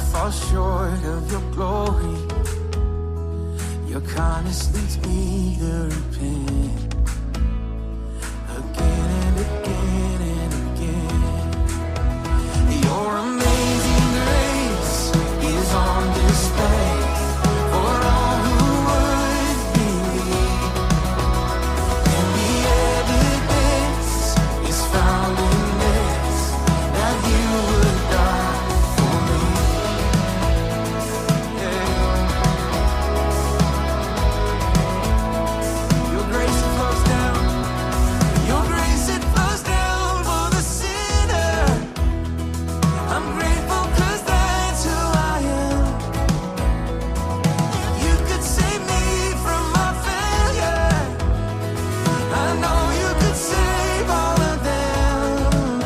fall short of your glory. Your kindness leads me to repent again and again and again. Your amazing grace is on display for all who would believe. And the evidence is found in this, that you would die for me. Your grace it flows down. Your grace it flows down for the sinner. I'm grateful 'cause that's who I am. You could save me from my failure. I know you could save all of them.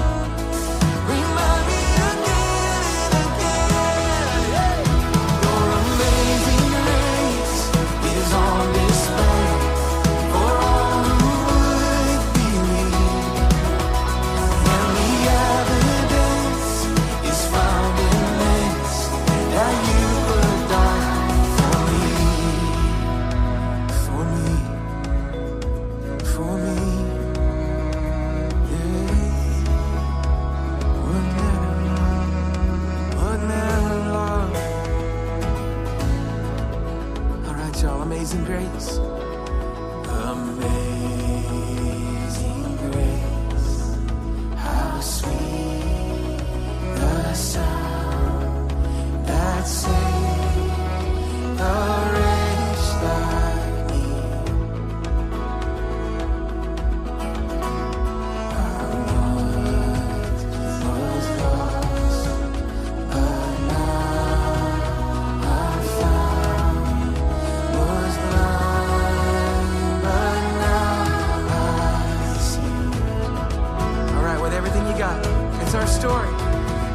Remind me again and again. Your amazing grace is on display for all who would believe. And the evidence is found in this, that you would die for me, for me, for me. Would never love. All right, y'all. Amazing grace. Amazing grace. How sweet the sound that saved a wretch like me. I once was lost, but now I'm found. Was blind, but now I see. All right, with everything you got, it's our story.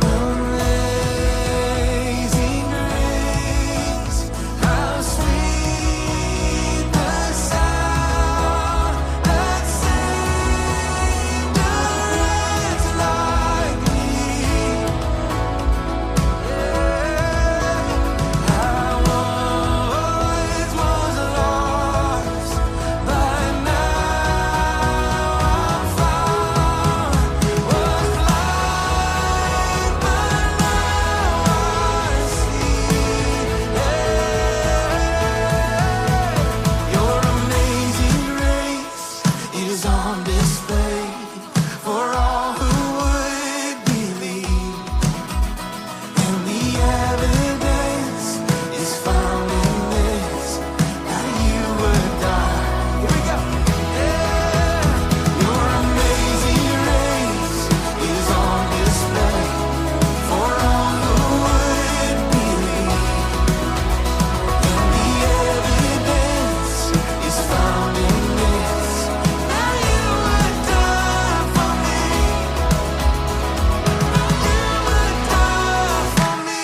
Amazing grace, how sweet the sound that saved a wretch like me. I once was lost, but now I'm found. Was blind, but now I see. Your amazing grace is on display for all who would believe. And the evidence is found in this, that you would die. Here we go. Your amazing grace is on display for all who would believe. And the evidence is found in this, that you would die for me. You would die for me.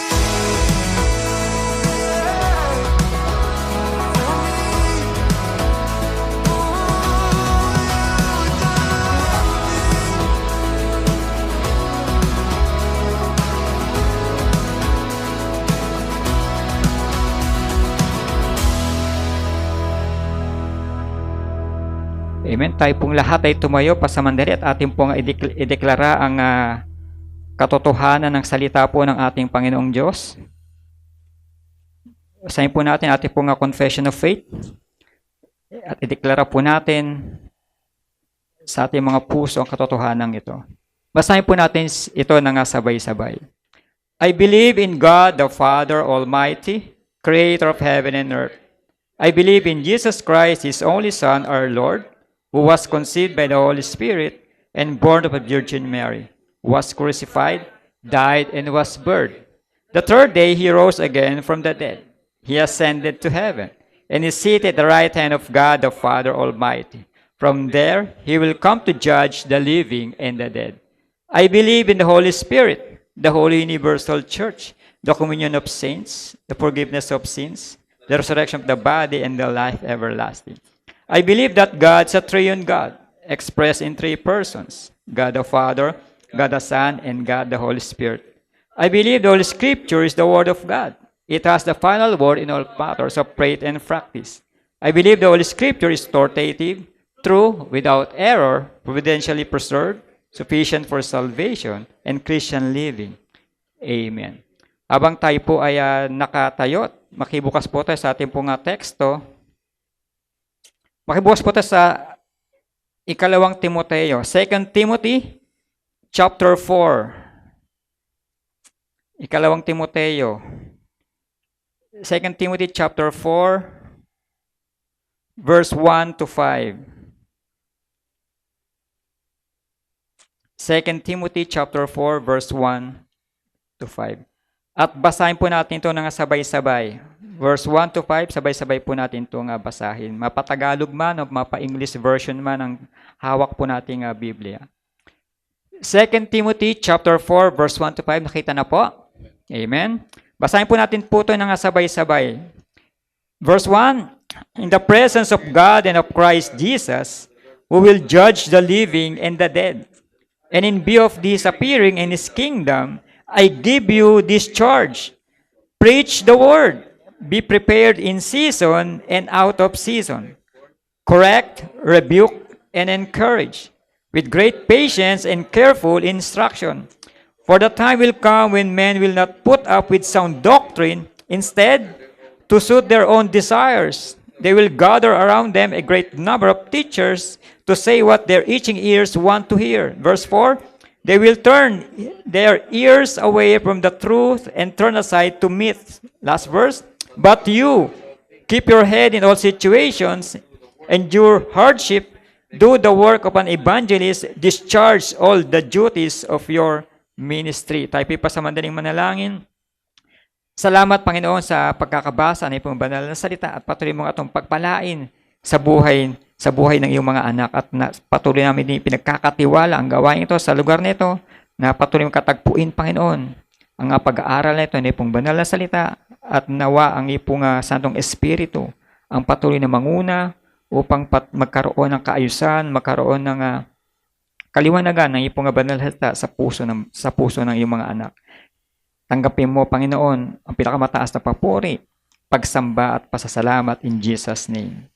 Amen. Tayo pong lahat ay tumayo pasamandali at ating pong ideklara ang katotohanan ng salita po ng ating Panginoong Diyos. Basahin po natin ating pong confession of faith at ideklara po natin sa ating mga puso ang katotohanan ito. Basahin po natin ito na sabay-sabay. I believe in God the Father Almighty, Creator of heaven and earth. I believe in Jesus Christ, His only Son, our Lord, who was conceived by the Holy Spirit and born of a Virgin Mary, was crucified, died, and was buried. The third day He rose again from the dead. He ascended to heaven, and is seated at the right hand of God the Father Almighty. From there He will come to judge the living and the dead. I believe in the Holy Spirit, the Holy Universal Church, the communion of saints, the forgiveness of sins, the resurrection of the body, and the life everlasting. I believe that God is a triune God, expressed in three persons, God the Father, God the Son, and God the Holy Spirit. I believe the Holy Scripture is the Word of God. It has the final word in all matters of faith and practice. I believe the Holy Scripture is authoritative, true, without error, providentially preserved, sufficient for salvation and Christian living. Amen. Habang tayo po ay nakatayo, makibukas po tayo sa ating pong teksto. Makibukas po tayo sa ikalawang Timoteo, 2 Timothy chapter 4. Ikalawang Timoteo, 2 Timothy chapter 4, verse 1 to 5. 2 Timothy chapter 4, verse 1 to 5. At basahin po natin ito ng sabay-sabay. Verse 1 to 5, sabay-sabay po natin ito basahin. Mapa-Tagalog man o mapa-English version man ang hawak po nating Biblia. 2 Timothy chapter 4, verse 1 to 5. Nakita na po? Amen. Basahin po natin po ito ng sabay-sabay. Verse 1, in the presence of God and of Christ Jesus, who will judge the living and the dead. And in view of this appearing in His kingdom, I give you this charge. Preach the word. Be prepared in season and out of season. Correct, rebuke, and encourage with great patience and careful instruction. For the time will come when men will not put up with sound doctrine. Instead, to suit their own desires, they will gather around them a great number of teachers to say what their itching ears want to hear. Verse 4, they will turn their ears away from the truth and turn aside to myths. Last verse, but you, keep your head in all situations, endure hardship, do the work of an evangelist, discharge all the duties of your ministry. Tayo pa sa mandaling manalangin. Salamat, Panginoon, sa pagkakabasa ng iyong banal na salita at patuloy mong atong pagpalain sa buhay ng iyong mga anak at patuloy namin din pinagkakatiwala ang gawain ito sa lugar nito na patuloy mong katagpuin, Panginoon, ang pag-aaral nito ng iyong banal na salita at nawa ang iyong Santong Espiritu ang patuloy na manguna upang magkaroon ng kaayusan, magkaroon ng kaliwanagan ng iyong banal na salita sa puso ng iyong mga anak. Tanggapin mo, Panginoon, ang pinakamataas na papuri, pagsamba at pasasalamat in Jesus' name.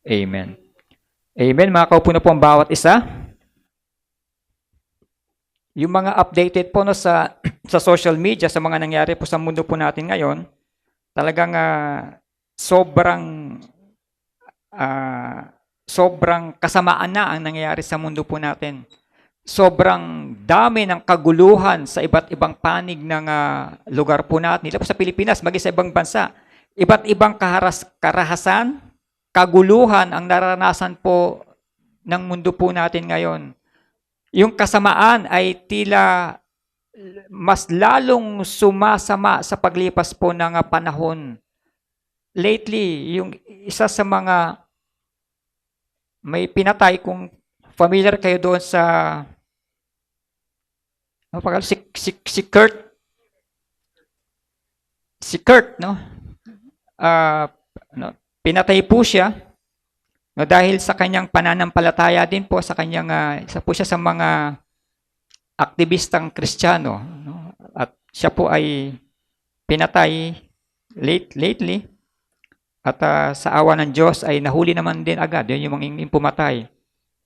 Amen. Amen. Makakaupo na po ang bawat isa. Yung mga updated po sa social media, sa mga nangyari po sa mundo po natin ngayon, talagang sobrang kasamaan na ang nangyayari sa mundo po natin. Sobrang dami ng kaguluhan sa iba't ibang panig ng lugar po natin. Dito po sa Pilipinas, maging sa ibang bansa. Iba't ibang karahasan, kaguluhan ang naranasan po ng mundo po natin ngayon. Yung kasamaan ay tila mas lalong sumasama sa paglipas po ng panahon. Lately, yung isa sa mga may pinatay, kung familiar kayo doon sa si Kurt, no? Pinatay po siya, no, dahil sa kanyang pananampalataya din po sa kanyang isa po siya sa mga aktivistang Kristiyano, no? At siya po ay pinatay lately. At sa awa ng Diyos ay nahuli naman din agad. Yun yung mga pumatay.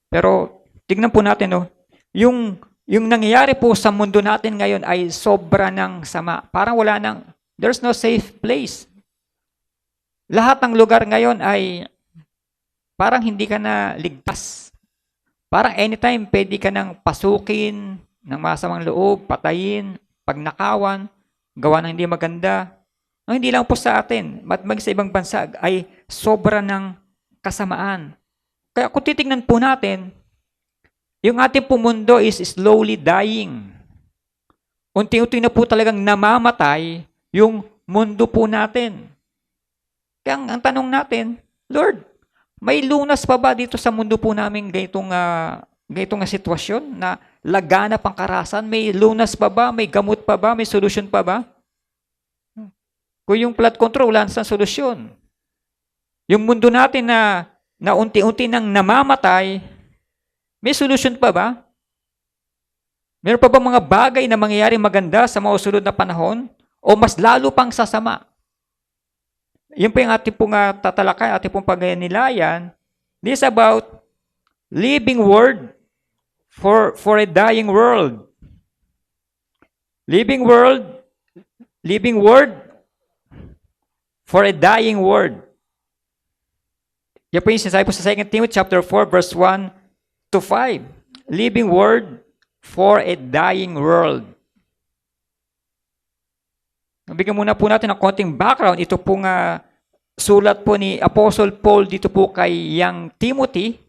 Pero tignan po natin, no, yung nangyayari po sa mundo natin ngayon ay sobra ng sama. Parang there's no safe place. Lahat ng lugar ngayon ay parang hindi ka na ligtas. Parang anytime pwede ka nang pasukin ng masamang loob, patayin, pagnakawan, gawa ng hindi maganda. No, hindi lang po sa atin, sa ibang bansa ay sobra ng kasamaan. Kaya kung titignan po natin, yung ating po mundo is slowly dying. Unti-unti na po talagang namamatay yung mundo po natin. Kaya ang tanong natin, Lord, may lunas pa ba dito sa mundo po namin ganitong sitwasyon na laganap ang karahasan? May lunas pa ba? May gamot pa ba? May solusyon pa ba? Kung yung flood control, wala sa solusyon. Yung mundo natin na unti-unti nang namamatay, may solusyon pa ba? Meron pa ba mga bagay na mangyayari maganda sa mga sunod na panahon? O mas lalo pang sasama? Yun po yung ating pong tatalakay, ating pong pag-nilayan. This is about living word for a dying world. Living word for a dying world. Yan po yung sinasabi po sa 2 Timothy chapter 4, verse 1 to 5. Living word for a dying world. Bigyan muna po natin ng konting background. Ito pong sulat po ni Apostle Paul dito po kay Young Timothy.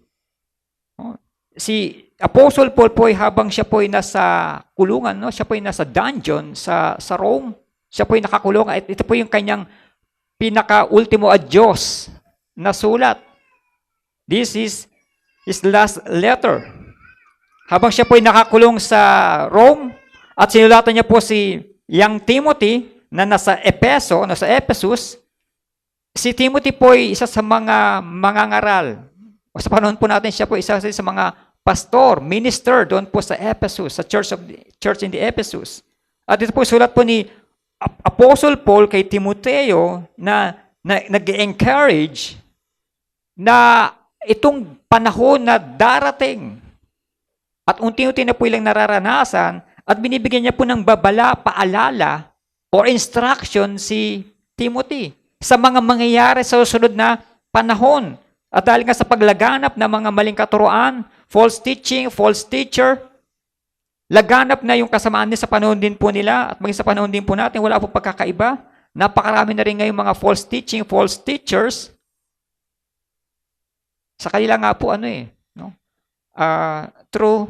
Si Apostle Paul po habang siya po ay nasa kulungan, no? Siya po ay nasa dungeon sa Rome. Siya po ay nakakulong. Ito po yung kanyang pinaka-ultimo adios na sulat. This is his last letter. Habang siya po ay nakakulong sa Rome at sinulatan niya po si Young Timothy na nasa Ephesus, si Timothy po ay isa sa mga mangangaral. O sa panahon po natin, siya po isa sa mga pastor, minister doon po sa Ephesus, sa church in the Ephesus. At ito po sulat po ni Apostle Paul kay Timoteo na nag-encourage na itong panahon na darating at unti-unti na po ilang nararanasan at binibigyan niya po ng babala, paalala or instruction si Timothy sa mga mangyayari sa susunod na panahon. At dahil nga sa paglaganap ng mga maling katuruan, false teaching, false teacher, laganap na yung kasamaan niya sa panahon din po nila at maging sa panahon din po natin, wala po pagkakaiba. Napakarami na rin ngayon mga false teaching, false teachers. Sa kanila nga po through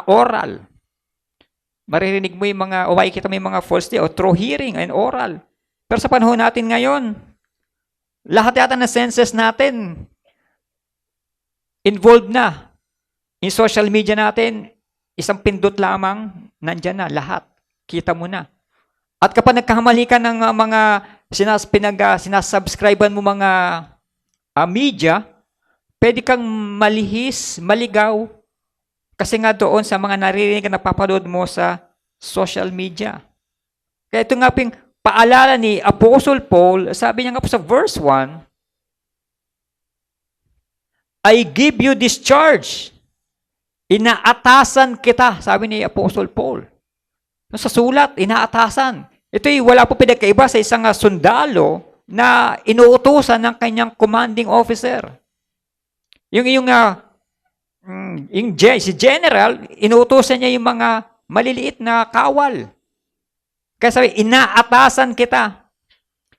oral. Maririnig mo yung mga, o makikita mo yung mga false teaching, o through hearing and oral. Pero sa panahon natin ngayon, lahat yata ng senses natin involved na. In social media natin, isang pindot lamang, nandyan na, lahat. Kita mo na. At kapag nagkahamali ka ng mga sinasubscribean mo mga media, pwede kang malihis, maligaw, kasi nga doon sa mga naririnig na napapanood mo sa social media. Kaya ito nga ping paalala ni Apostle Paul, sabi niya nga po sa verse 1, I give you this charge. Inaatasan kita, sabi ni Apostle Paul. Sa sulat, inaatasan. Ito'y wala po pinagkaiba sa isang sundalo na inuutusan ng kanyang commanding officer. Si general, inuutosan niya yung mga maliliit na kawal. Kaya sabi, inaatasan kita.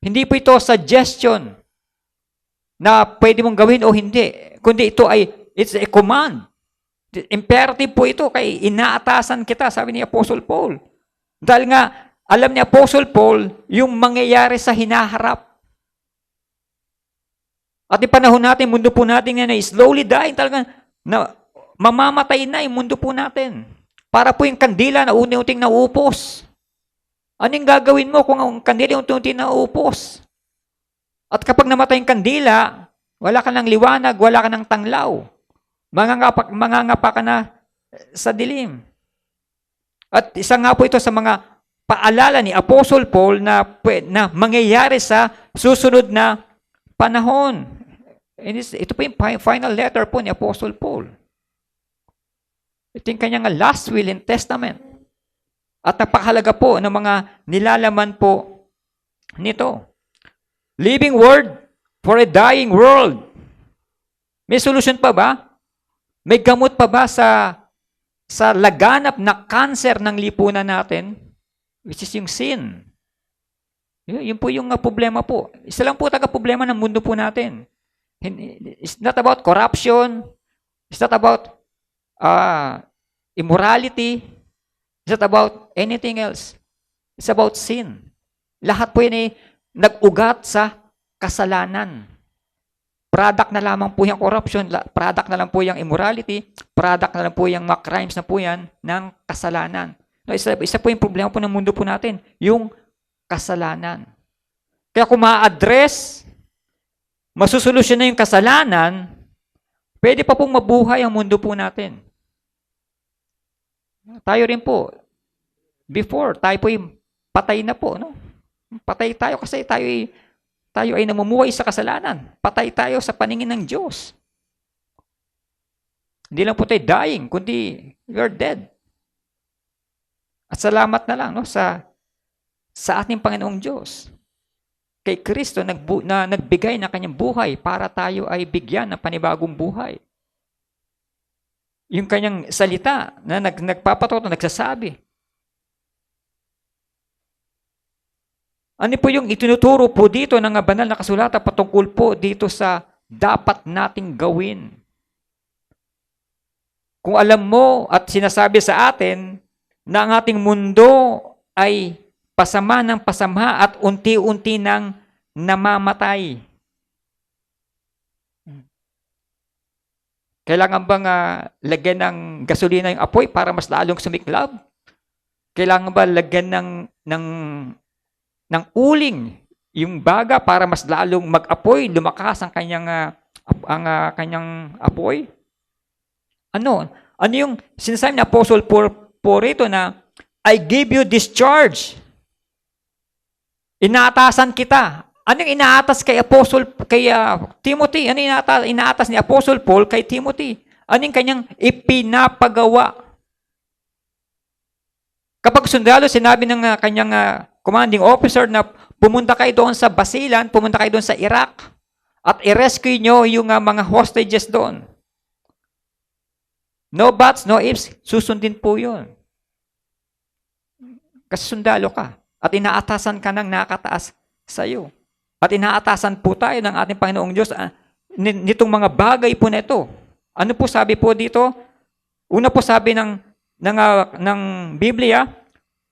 Hindi po ito suggestion na pwede mong gawin o hindi. Kundi ito it's a command. Imperative po ito, kaya inaatasan kita, sabi ni Apostle Paul. Dahil nga, alam ni Apostle Paul, yung mangyayari sa hinaharap. At yung panahon natin, mundo po natin na slowly dying talaga, na mamamatay na yung mundo po natin. Para po yung kandila na unti-unting nauupos. Anong gagawin mo kung ang kandila unti-unting nauupos? At kapag namatay yung kandila, wala ka ng liwanag, wala ka ng tanglaw. Mangangapa ka na sa dilim. At isa nga po ito sa mga paalala ni Apostle Paul na mangyayari sa susunod na panahon. And ito po yung final letter po ni Apostle Paul. Ito yung kanyang last will and testament. At napakahalaga po ng mga nilalaman po nito. Living word for a dying world. May solution pa ba? May gamot pa ba sa laganap na cancer ng lipunan natin? Which is yung sin. Yun po yung problema po. Isa lang po taga-problema ng mundo po natin. It's not about corruption. It's not about immorality. It's not about anything else. It's about sin. Lahat po yun ay nag-ugat sa kasalanan. Product na lamang po yung corruption, product na lang po yung immorality, product na lang po yung mga crimes na po yan ng kasalanan. No, isa po yung problema po ng mundo po natin, yung kasalanan. Kaya kung ma-address, masusolusyon na yung kasalanan, pwede pa pong mabuhay ang mundo po natin. Tayo rin po, before, tayo po patay na po, no? Patay tayo kasi tayo ay namumuhay sa kasalanan. Patay tayo sa paningin ng Diyos. Hindi lang po tayo dying, kundi we are dead. At salamat na lang, no, sa ating Panginoong Diyos. Kay Kristo na nagbigay ng kanyang buhay para tayo ay bigyan ng panibagong buhay. Yung kanyang salita na nagpapatuto, nagsasabi. Ano po yung itinuturo po dito ng banal na kasulatan patungkol po dito sa dapat nating gawin? Kung alam mo at sinasabi sa atin na ang ating mundo ay pasama ng pasama at unti-unti nang namamatay. Kailangan bang lagyan ng gasolina yung apoy para mas lalong sumiklab? Kailangan ba lagyan ng uling yung baga para mas lalong mag-apoy, lumakas ang kanyang apoy? Ano yung sinasabi ni Apostle Paul rito na I give you discharge. Inaatasan kita. Ano yung inaatas kay Timothy? Ano yung inaatas ni Apostle Paul kay Timothy? Ano yung kanyang ipinapagawa? Kapag sundalo, sinabi ng kanyang commanding officer na pumunta kayo doon sa Basilan, pumunta kayo doon sa Iraq, at i-rescue nyo yung mga hostages doon. No buts, no ifs, susundin po yun. Kasi sundalo ka. At inaatasan ka ng nakataas sa iyo. At inaatasan po tayo ng ating Panginoong Diyos nitong mga bagay po na ito. Ano po sabi po dito? Una po sabi ng Biblia,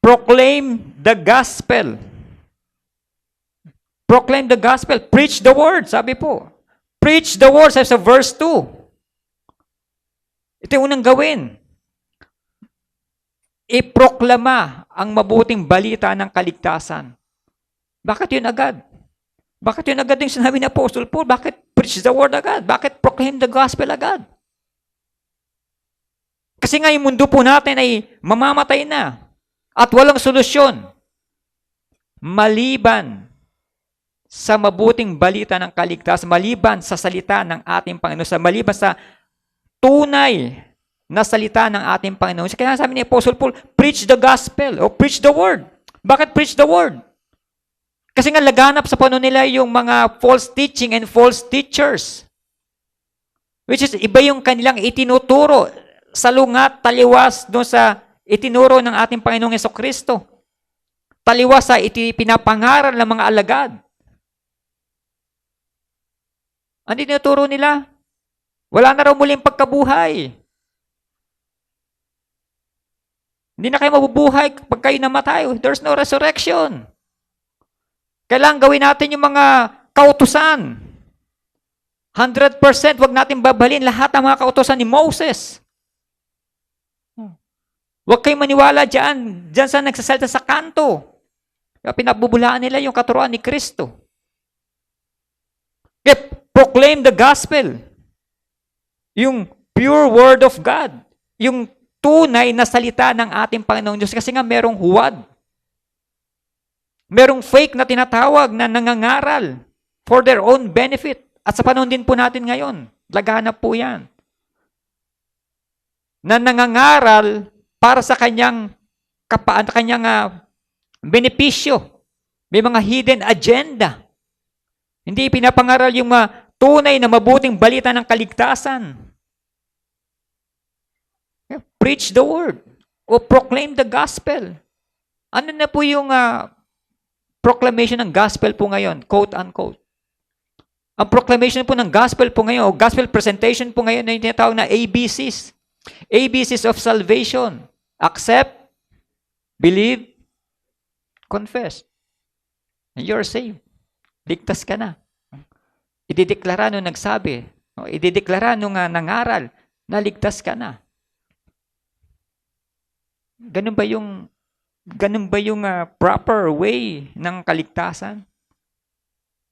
proclaim the gospel. Proclaim the gospel. Preach the word, sabi po. Preach the word, sabi sa verse 2. Ito yung unang gawin. Iproklama ang mabuting balita ng kaligtasan. Bakit yun agad? Bakit yun agad yung sinabi ni Apostle Paul? Bakit preach the word agad? Bakit proclaim the gospel agad? Kasi nga yung mundo po natin ay mamamatay na at walang solusyon maliban sa mabuting balita ng kaligtasan, maliban sa salita ng ating Panginoon, maliban sa tunay na salita ng ating Panginoon. Kaya sabi ni Apostle Paul, preach the gospel o preach the word. Bakit preach the word? Kasi nga laganap sa panahon nila yung mga false teaching and false teachers. Which is, iba yung kanilang itinuturo, salungat, taliwas doon sa itinuro ng ating Panginoong Jesucristo. Taliwas sa pinapangaral ng mga alagad. Ano itinuturo nila? Wala na raw muling pagkabuhay. Hindi na kayo mabubuhay pag kayo namatay. There's no resurrection. Kailangan gawin natin yung mga kautusan. 100% wag natin babalin lahat ng mga kautusan ni Moses. Huwag kayong maniwala dyan sa nagsasalita sa kanto. Pinabubulaan nila yung katuruan ni Kristo. Proclaim the gospel. Yung pure word of God. Yung tunay na salita ng ating Panginoong Diyos. Kasi nga merong huwad. Merong fake na tinatawag na nangangaral for their own benefit. At sa panahon din po natin ngayon, laganap po yan. Na nangangaral para sa kanyang benepisyo. May mga hidden agenda. Hindi pinapangaral yung tunay na mabuting balita ng kaligtasan. Preach the word o proclaim the gospel. Ano na po yung proclamation ng gospel po ngayon? Quote unquote. Ang proclamation po ng gospel po ngayon o gospel presentation po ngayon ay tinatawag na ABCs. ABCs of salvation. Accept, believe, confess. And you're saved. Ligtas ka na. Idideklara nung nagsabi. Idideklara nung nangaral na ligtas ka na. Ganun ba yung proper way ng kaligtasan?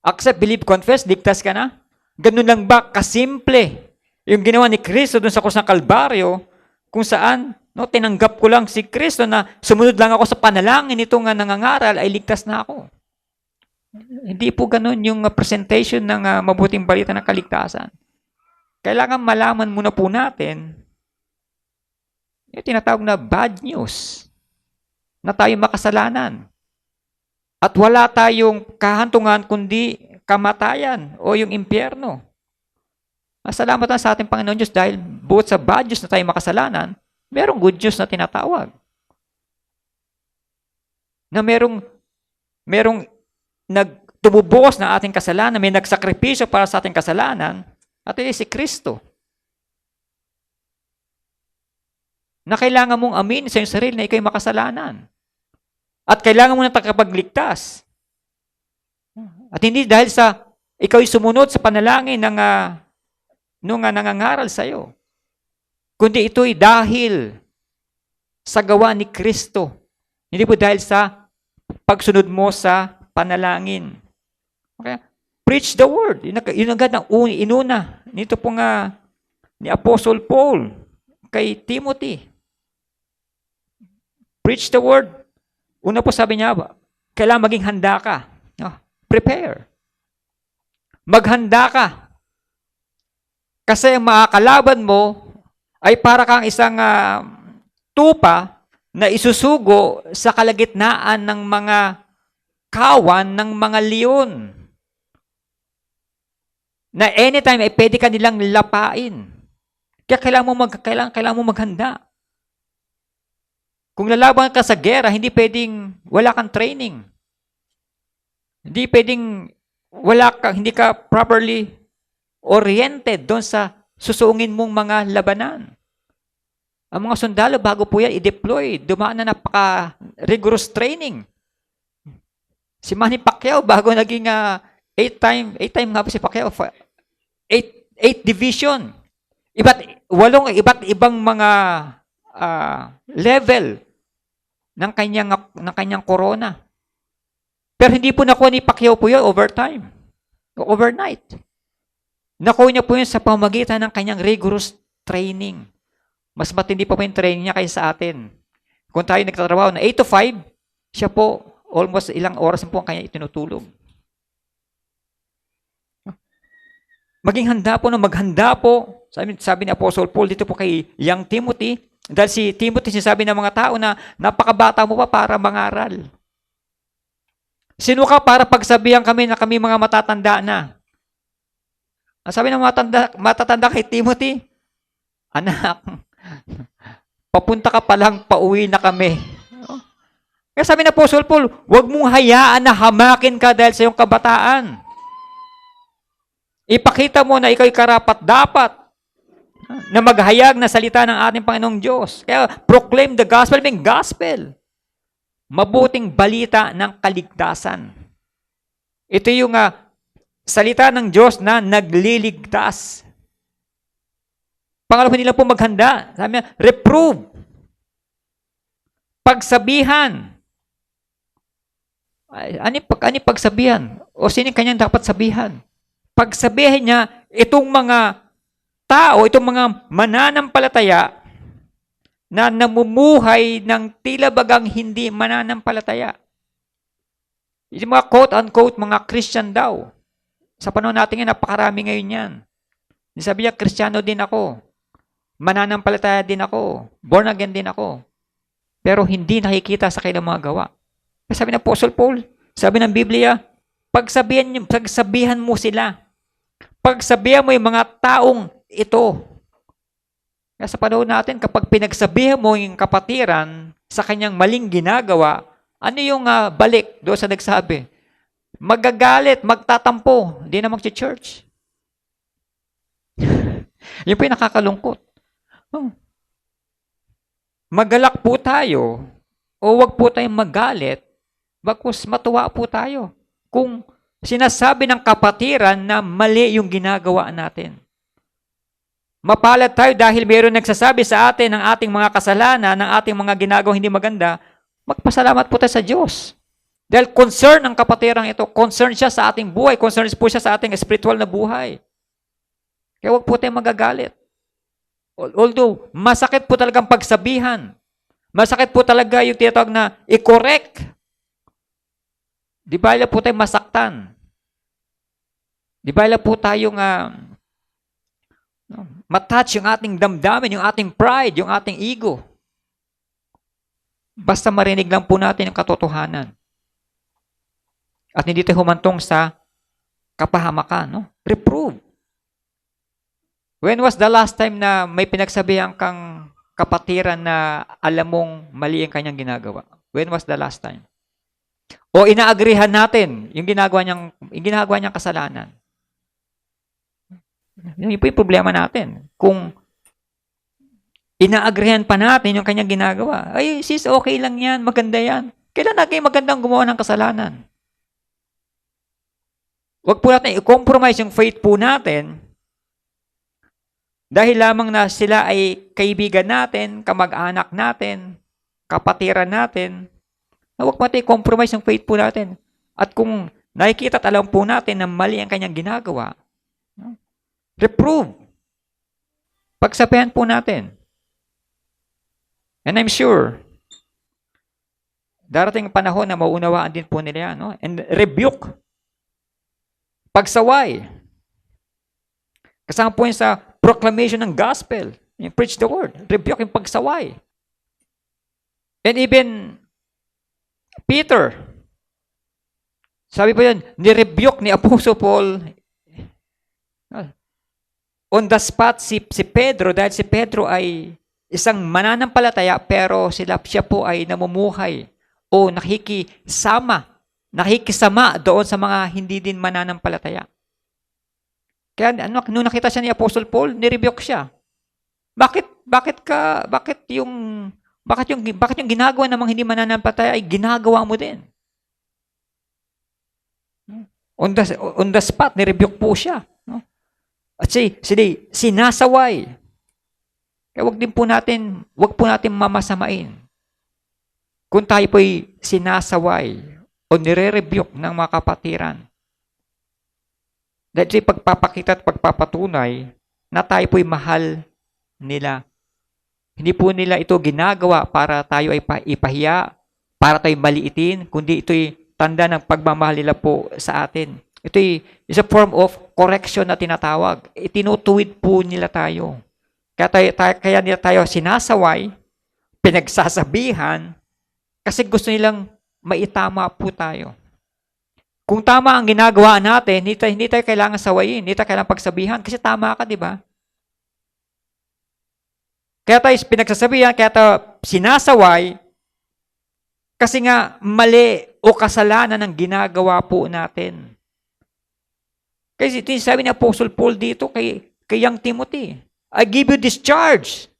Accept, believe, confess, ligtas ka na? Ganun lang ba kasimple yung ginawa ni Kristo dun sa krus ng Kalbaryo kung saan No, tinanggap ko lang si Kristo na sumunod lang ako sa panalangin nito nga nangangaral ay ligtas na ako. Hindi po ganun yung presentation ng mabuting balita ng kaligtasan. Kailangan malaman muna po natin yung tinatawag na bad news na tayo makasalanan. At wala tayong kahantungan kundi kamatayan o yung impyerno. Salamat na sa ating Panginoon Diyos dahil bukod sa bad news na tayo makasalanan, merong good news na tinatawag. Na merong nagtububos na ating kasalanan, may nagsakripisyo para sa ating kasalanan, at ito si Kristo. Na kailangan mong aminin sa iyong sarili na ikaw'y makasalanan. At kailangan mo na tagapagligtas. At hindi dahil sa ikaw'y sumunod sa panalangin ng nung nangangaral sa iyo, kundi ito'y dahil sa gawa ni Kristo. Hindi po dahil sa pagsunod mo sa panalangin. Okay? Preach the word. Yun agad ang inuna. Nito po nga ni Apostle Paul kay Timothy. Preach the word. Una po sabi niya, kailangan maging handa ka. Prepare. Maghanda ka. Kasi ang makakalaban mo ay para kang isang tupa na isusugo sa kalagitnaan ng mga kawan ng mga leon. Na anytime ay pwede ka nilang lapain. Kaya kailangan mo maghanda. Kung lalaban ka sa gera, hindi pwedeng wala kang training. Hindi pwedeng hindi ka properly oriented doon sa susuungin mong mga labanan. Ang mga sundalo, bago po yan i-deploy, dumaan na napaka-rigorous training. Si Manny Pacquiao, bago naging 8-time nga po si Pacquiao, 8 division. Iba't ibang mga level ng kanyang corona. Pero hindi po nakuha ni Pacquiao po yun overnight. Nakuha niya po yun sa pamagitan ng kanyang rigorous training. Mas matindi pa po yung training niya kaysa sa atin. Kung tayo nagtatrabaho na 8 to 5, siya po almost ilang oras po ang kanya itinutulog. Maging handa po na maghanda po. Sabi ni Apostle Paul dito po kay young Timothy, dahil si Timothy sinasabi ng mga tao na napakabata mo pa para mangaral. Sino ka para pagsabihan kami na kami mga matatanda na? Ang sabi ng matatanda kay Timothy, anak, papunta ka palang, pauwi na kami. Kaya sabi ng Apostle Paul, huwag mong hayaan na hamakin ka dahil sa iyong kabataan. Ipakita mo na ikaw'y karapat-dapat na maghayag na salita ng ating Panginoong Diyos. Kaya proclaim the gospel, meaning gospel. Mabuting balita ng kaligtasan. Ito yung salita ng Diyos na nagliligtas. Pangalawa, hindi lang po maghanda. Sabi niya, reprove. Pagsabihan. Ano pagsabihan? O sino kanyang dapat sabihan? Pagsabihin niya, itong mga tao, itong mga mananampalataya na namumuhay ng tila bagang hindi mananampalataya. Yung mga quote-unquote, mga Christian daw. Sa panahon natin yan, napakarami ngayon yan. Sabi niya, Kristiyano din ako. Mananampalataya din ako. Born again din ako. Pero hindi nakikita sa kanilang mga gawa. Sabi ng Apostle Paul, sabi ng Biblia, pagsabihan mo sila. Pagsabihan mo yung mga taong ito. Kaya sa panahon natin, kapag pinagsabihan mo yung kapatiran sa kanyang maling ginagawa, ano yung balik doon sa nagsabi? Magagalit, magtatampo, hindi na mag-church. Yun po yung nakakalungkot. Magalak po tayo o wag po tayong magalit, bagkus matuwa po tayo kung sinasabi ng kapatiran na mali yung ginagawa natin. Mapalad tayo dahil mayroon nagsasabi sa atin ng ating mga kasalanan, ng ating mga ginagawang hindi maganda, magpasalamat po tayo sa Diyos. Dahil concern ang kapatirang ito, concern siya sa ating buhay, concern po siya sa ating spiritual na buhay. Kaya huwag po tayong magagalit. Although, masakit po talagang pagsabihan. Masakit po talaga yung tinatawag na i-correct. Di ba po tayo masaktan? Di ba po tayong matouch yung ating damdamin, yung ating pride, yung ating ego. Basta marinig lang po natin yung katotohanan. At hindi tayo humantong sa kapahamakan, no? Reprove. When was the last time na may pinagsabihan kang kapatiran na alam mong mali ang kanyang ginagawa? When was the last time? O inaagrihan natin yung ginagawa niyang kasalanan? Yun po yung problema natin. Kung inaagrihan pa natin yung kanyang ginagawa, ay sis, okay lang yan, maganda yan. Kailan naging magandang gumawa ng kasalanan? Huwag po natin i-compromise yung faith po natin dahil lamang na sila ay kaibigan natin, kamag-anak natin, kapatiran natin. Huwag po natin i-compromise yung faith po natin. At kung nakikita at alam po natin na mali ang kanyang ginagawa, reprove. Pagsabihan po natin. And I'm sure, darating panahon na mauunawaan din po nila yan. No? And rebuke. Pagsaway. Kasama po yun sa proclamation ng gospel. Yung preach the word. Rebuke yung pagsaway. And even Peter, sabi po yun, nirebuke ni Apostle Paul on the spot si Pedro dahil si Pedro ay isang mananampalataya pero siya po ay namumuhay o nakikisama doon sa mga hindi din mananampalataya. Kaya nung nakita siya ni Apostle Paul, nirebuke siya. Bakit yung ginagawa ng mga hindi mananampalataya ay ginagawa mo din? On the spot, nirebuke po siya. No? At sinasaway. Kaya wag po natin mamasamain. Kung tayo po'y sinasaway o nire-rebuke ng mga kapatiran. Dahil pagpapakita at pagpapatunay na tayo po'y mahal nila. Hindi po nila ito ginagawa para tayo ay ipahiya, para tayo maliitin, kundi ito'y tanda ng pagmamahal nila po sa atin. Ito is a form of correction na tinatawag. Itinutuwid po nila tayo. Kaya nila tayo sinasaway, pinagsasabihan, kasi gusto nilang maitama po tayo. Kung tama ang ginagawa natin, hindi tayo kailangan sawayin, hindi tayo kailangan pagsabihan, kasi tama ka, di ba? Kaya tayo pinagsasabihan, kaya tayo sinasaway, kasi nga mali o kasalanan ang ginagawa po natin. Kasi ito yung sabi ni Apostle Paul dito kay young Timothy, I give you discharge.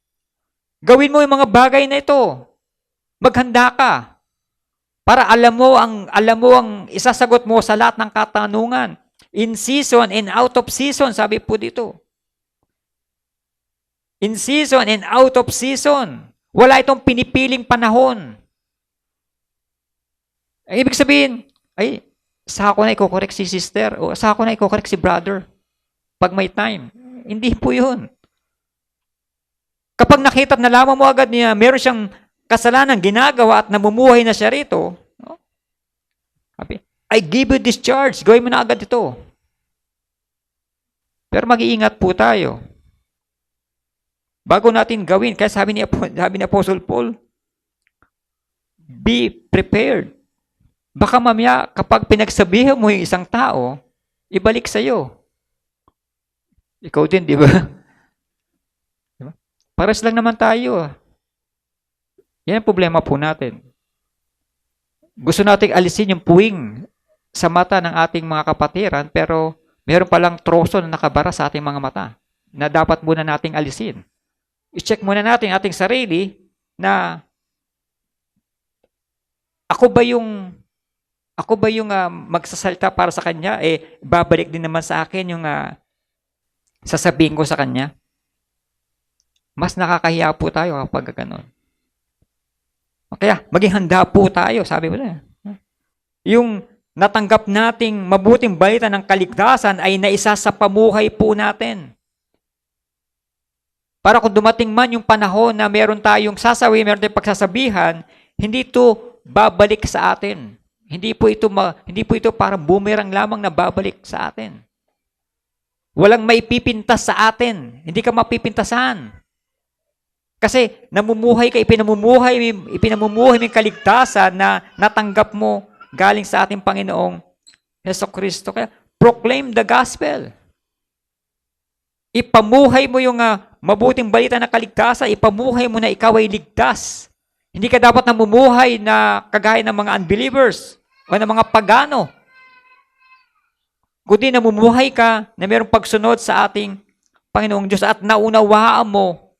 Gawin mo yung mga bagay na ito. Maghanda ka. Para alam mo ang isasagot mo sa lahat ng katanungan. In season and out of season, sabi po dito. In season and out of season. Wala itong pinipiling panahon. Ang ibig sabihin, ay, sa ako na i-correct si sister o sa ako na i-correct si brother pag may time. Hindi po yun. Kapag nakita at nalaman mo agad niya, meron siyang kasalanan ginagawa at namumuhay na siya rito, no? I give you discharge. Gawin mo na agad ito. Pero mag-iingat po tayo. Bago natin gawin, kaya sabi ni Apostle Paul, be prepared. Baka mamaya, kapag pinagsabihan mo yung isang tao, ibalik sa'yo. Ikaw din, di ba? Diba? Pares lang naman tayo. Yan ang problema po natin. Gusto nating alisin yung puwing sa mata ng ating mga kapatiran, pero meron palang troso na nakabara sa ating mga mata na dapat muna nating alisin. I-check muna natin ating sarili na ako ba yung magsasalita para sa kanya, babalik din naman sa akin yung sasabihin ko sa kanya. Mas nakakahiya po tayo kapag gano'n. Kaya, maging handa po tayo, sabi mo na. Yung natanggap nating mabuting balita ng kaligtasan ay naisa sa pamuhay po natin. Para kung dumating man yung panahon na meron tayong sasawi, meron tayong pagsasabihan, hindi ito babalik sa atin. Hindi po ito parang boomerang lamang na babalik sa atin. Walang maipipintas sa atin. Hindi ka mapipintasan. Kasi namumuhay ka, ipinamumuhay mo yung kaligtasan na natanggap mo galing sa ating Panginoong Hesukristo. Kaya proclaim the gospel. Ipamuhay mo yung mabuting balita na kaligtasan, ipamuhay mo na ikaw ay ligtas. Hindi ka dapat namumuhay na kagaya ng mga unbelievers o ng mga pagano. Kundi namumuhay ka na mayroong pagsunod sa ating Panginoong Diyos at naunawaan mo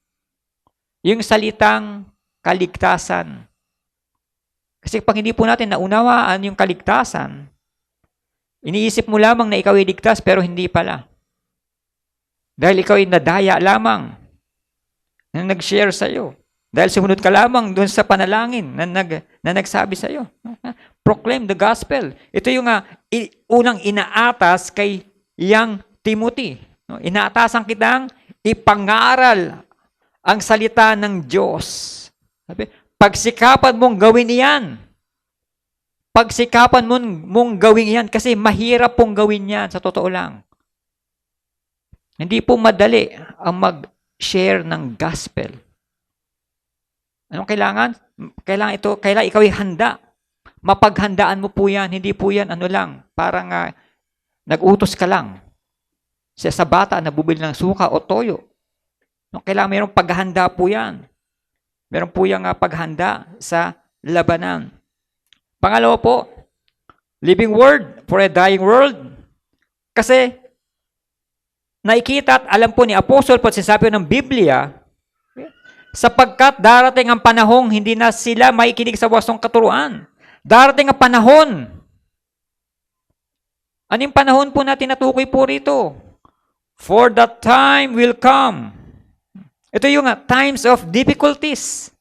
yung salitang kaligtasan. Kasi pag hindi po natin naunawaan yung kaligtasan, iniisip mo lamang na ikaw ay ligtas pero hindi pala. Dahil ikaw ay nadaya lamang na nag-share sa iyo. Dahil sumunod ka lamang doon sa panalangin na nagsabi sa iyo. Proclaim the gospel. Ito yung unang inaatas kay Young Timothy. Inaatasan kitang ipangaral ang salita ng Diyos. Sabi, pagsikapan mong gawin iyan. Pagsikapan mong gawin iyan kasi mahirap pong gawin yan sa totoo lang. Hindi po madali ang mag-share ng gospel. Anong kailangan? Kailangan ikaw ay handa. Mapaghandaan mo po yan. Hindi po yan parang nag-utos ka lang. Sa bata na bubili ng suka o toyo. Kailangan mayroong paghahanda po yan. Meron po yung paghanda sa labanan. Pangalawa po, living word for a dying world. Kasi nakikita at alam po ni Apostle Paul, sinasabi ng Biblia, sapagkat darating ang panahong hindi na sila maikinig sa wasong katuruan. Darating ang panahon. Anong panahon po natin natukoy po rito? For the time will come. Ito yung times of difficulties.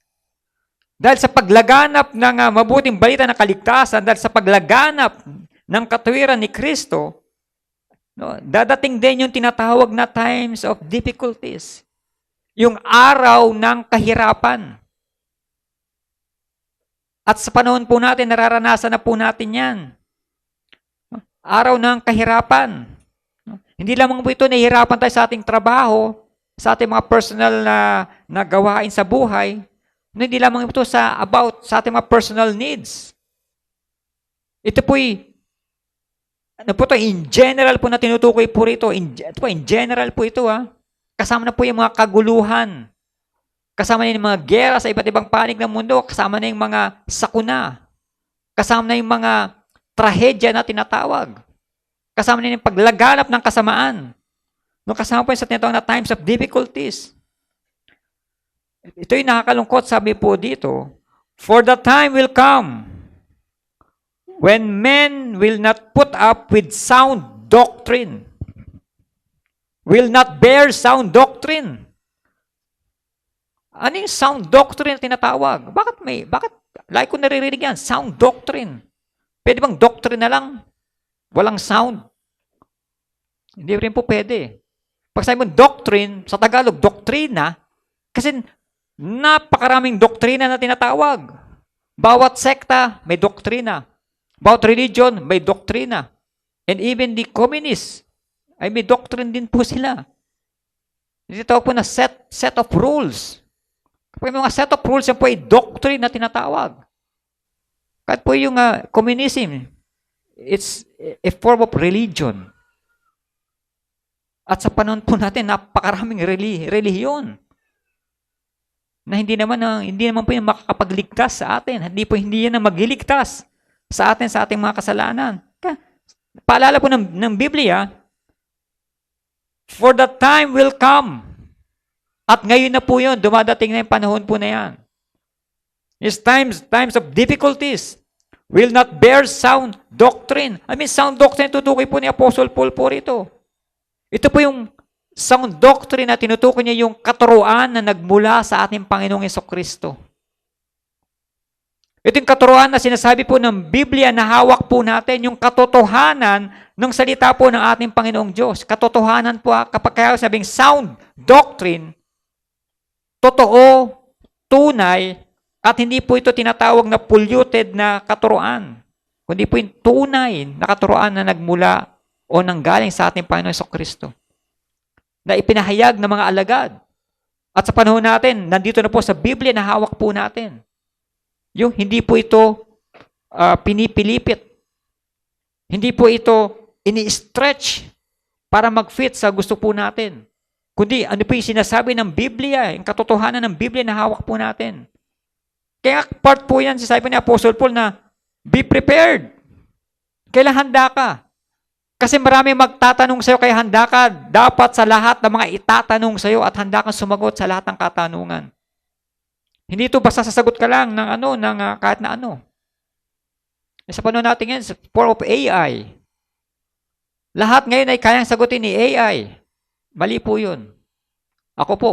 Dahil sa paglaganap ng mabuting balita ng kaligtasan, dahil sa paglaganap ng katuwiran ni Kristo, dadating din yung tinatawag na times of difficulties. Yung araw ng kahirapan. At sa panahon po natin, nararanasan na po natin yan. Araw ng kahirapan. Hindi lamang po ito, nahihirapan tayo sa ating trabaho, sa ating mga personal na gawain sa buhay. Hindi lamang ito sa ating mga personal needs. Ito po'y in general po na tinutukoy po rito. In general po ito. Kasama na po yung mga kaguluhan. Kasama na yung mga gera sa iba't ibang panig ng mundo. Kasama na yung mga sakuna. Kasama na yung mga trahedya na tinatawag. Kasama na yung paglaganap ng kasamaan. Kasama po yung sa tinatawag na times of difficulties. Ito'y nakakalungkot, sabi po dito, for the time will come when men will not put up with sound doctrine. Will not bear sound doctrine. Ano yung sound doctrine na tinatawag? Bakit like ko naririnig yan? Sound doctrine. Pwede bang doctrine na lang? Walang sound? Hindi rin po pwede. Pag sabi mo doctrine, sa Tagalog, doktrina, kasi napakaraming doktrina na tinatawag. Bawat sekta, may doktrina. Bawat religion, may doktrina. And even the communists, ay may doctrine din po sila. Tinatawag po na set of rules. Kapag may mga set of rules, yan po ay doctrine na tinatawag. Kahit po yung communism, it's a form of religion. At sa panahon po natin, napakaraming relihiyon na hindi naman po yung makakapagligtas sa atin. Hindi yan ang magliligtas sa atin sa ating mga kasalanan. Paalala po ng Biblia, for the time will come. At ngayon na po yun, dumadating na yung panahon po na yan. It's times of difficulties. Will not bear sound doctrine. Sound doctrine tutukoy po ni Apostle Paul po rito. Ito po yung sound doctrine na tinutukoy niya yung katuruan na nagmula sa ating Panginoong Hesukristo. Ito yung katuruan na sinasabi po ng Biblia na hawak po natin, yung katotohanan ng salita po ng ating Panginoong Diyos. Katotohanan po, kapag kaya sabing sound doctrine, totoo, tunay, at hindi po ito tinatawag na polluted na katuruan. Kundi po yung tunay na katuruan na nagmula o nanggaling sa ating Panginoon Jesucristo. Na ipinahayag ng mga alagad. At sa panahon natin, nandito na po sa Biblia na hawak po natin. Yung hindi po ito pinipilipit. Hindi po ito ini-stretch para mag-fit sa gusto po natin. Kundi ano po yung sinasabi ng Biblia, yung katotohanan ng Biblia na hawak po natin. Kaya part po yan, sinasabi ni Apostle Paul na, be prepared. Kailan handa ka? Kasi marami magtatanong sa'yo, kaya handa ka dapat sa lahat ng mga itatanong sa'yo at handa kang sumagot sa lahat ng katanungan. Hindi ito basta sasagot ka lang ng kahit na ano. Sa panahon natin yan, sa form of AI. Lahat ngayon ay kayang sagutin ni AI. Mali po yun. Ako po,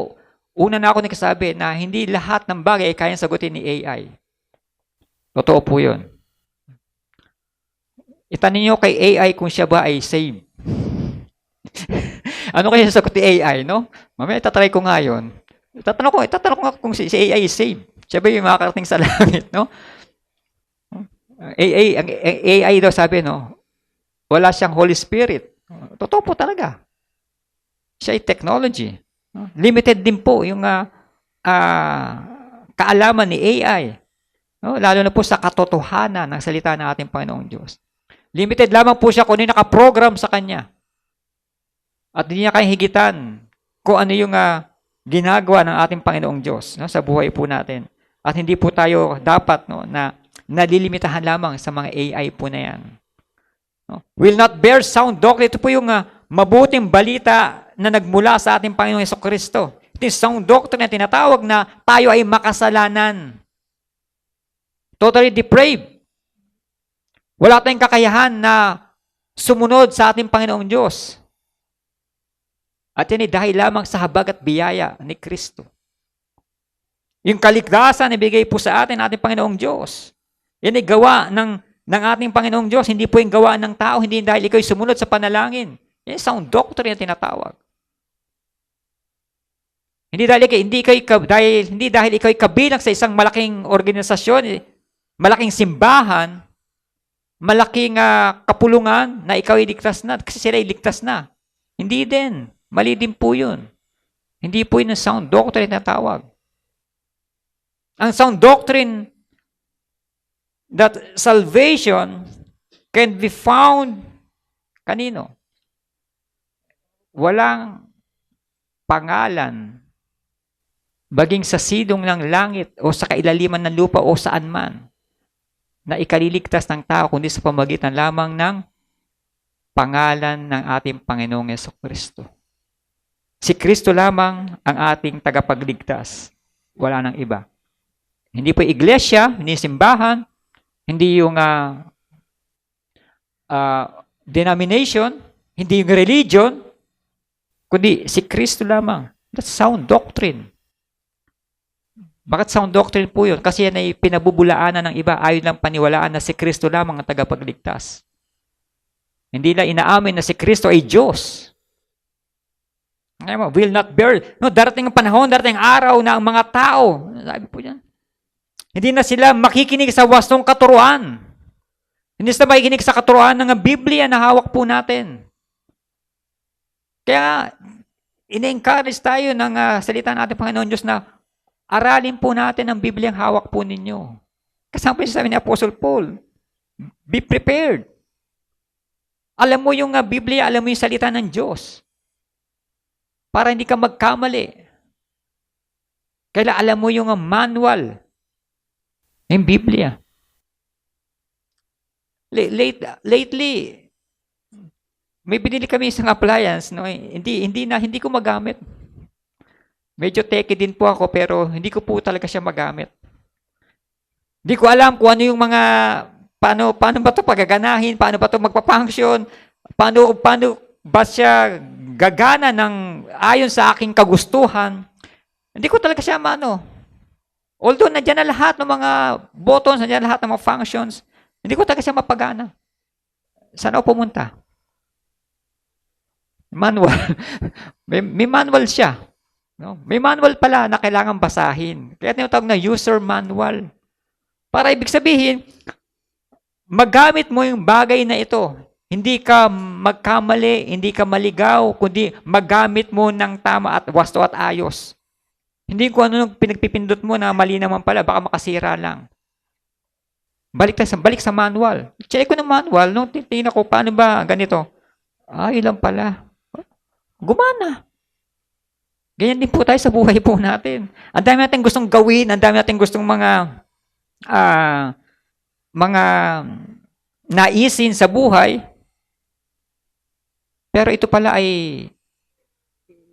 una na ako nagsasabi na hindi lahat ng bagay ay kayang sagutin ni AI. Totoo po yun. Itanong nyo kay AI kung siya ba ay saved. Ano kaya sasagot ni AI, no? Mamaya tatry ko nga yun. Tatanong ko nga kung si AI is saved. Siya ba yung makakarating sa langit, no? Ang AI daw sabi, no? Wala siyang Holy Spirit. Totoo po talaga. Siya ay technology. Limited din po yung kaalaman ni AI. No? Lalo na po sa katotohanan ng salita ng ating Panginoong Diyos. Limited lamang po siya kung ano yung nakaprogram sa Kanya. At hindi niya kaya higitan kung ano yung ginagawa ng ating Panginoong Diyos, no, sa buhay po natin. At hindi po tayo dapat, no, na nalilimitahan lamang sa mga AI po na yan. No? Will not bear sound doctrine. Ito po yung mabuting balita na nagmula sa ating Panginoong Jesucristo. Ito yung sound doctrine na tinatawag na tayo ay makasalanan. Totally depraved. Wala tayong kakayahan na sumunod sa ating Panginoong Diyos. At yan ay dahil lamang sa habag at biyaya ni Kristo. Yung kaligtasan na ibigay po sa atin ating Panginoong Diyos. Yan ay gawa ng ating Panginoong Diyos. Hindi po yung gawa ng tao. Hindi dahil ikaw sumunod sa panalangin. Yan sound doctrine na tinatawag. Hindi dahil ikaw ay kabilang sa isang malaking organisasyon, malaking simbahan, malaking kapulungan na ikaw ay ligtas na kasi sila ay ligtas na. Hindi din. Mali din po yun. Hindi po yun ang sound doctrine na tawag. Ang sound doctrine that salvation can be found kanino? Walang pangalan baging sa sidong ng langit o sa kailaliman ng lupa o saan man na ikaliligtas ng tao kundi sa pamagitan lamang ng pangalan ng ating Panginoong Jesucristo. Si Kristo lamang ang ating tagapagligtas. Wala nang iba. Hindi po iglesia, hindi simbahan, hindi yung denomination, hindi yung religion, kundi si Kristo lamang. That's sound doctrine. Bakit sound doctrine po yun? Kasi yan ay pinabubulaanan ng iba ayon lang paniwalaan na si Kristo lamang ang tagapagligtas. Hindi na inaamin na si Kristo ay Diyos. Will not bear. No, darating ang panahon, darating ang araw na ang mga tao, sabi po yan, hindi na sila makikinig sa wastong katuruan. Hindi sila makikinig sa katuruan ng Biblia na hawak po natin. Kaya, ina-encourage tayo ng salita ng ating Panginoon Diyos na aralin po natin ang Biblia ang hawak po ninyo. Kasama po sabi ni Apostle Paul, be prepared. Alam mo yung Biblia, alam mo yung salita ng Diyos. Para hindi ka magkamali. Kaya alam mo yung manual ng Biblia. Lately, may binili kami isang appliance, no? Hindi ko magamit. Medyo techy din po ako, pero hindi ko po talaga siya magamit. Hindi ko alam kung ano yung mga, paano ba ito pagaganahin, paano ba ito magpa-function, paano ba siya gagana ng ayon sa aking kagustuhan. Hindi ko talaga siya although nandiyan na lahat ng mga buttons, nandiyan na lahat ng mga functions, hindi ko talaga siya mapagana. Saan ako pumunta? Manual. may manual siya. No? May manual pala na kailangan basahin. Kaya tinatawag na user manual. Para ibig sabihin, magamit mo yung bagay na ito. Hindi ka magkamali, hindi ka maligaw, kundi magamit mo ng tama at wasto at ayos. Hindi ko ano pinagpipindot mo na mali naman pala, baka makasira lang. Balik sa manual. Check ko ng manual, no? Titingnan ko, paano ba ganito? Ilan pala. Gumana. Ganyan din po tayo sa buhay po natin. Ang dami natin gustong gawin, ang dami natin gustong mga naisin sa buhay, pero ito pala ay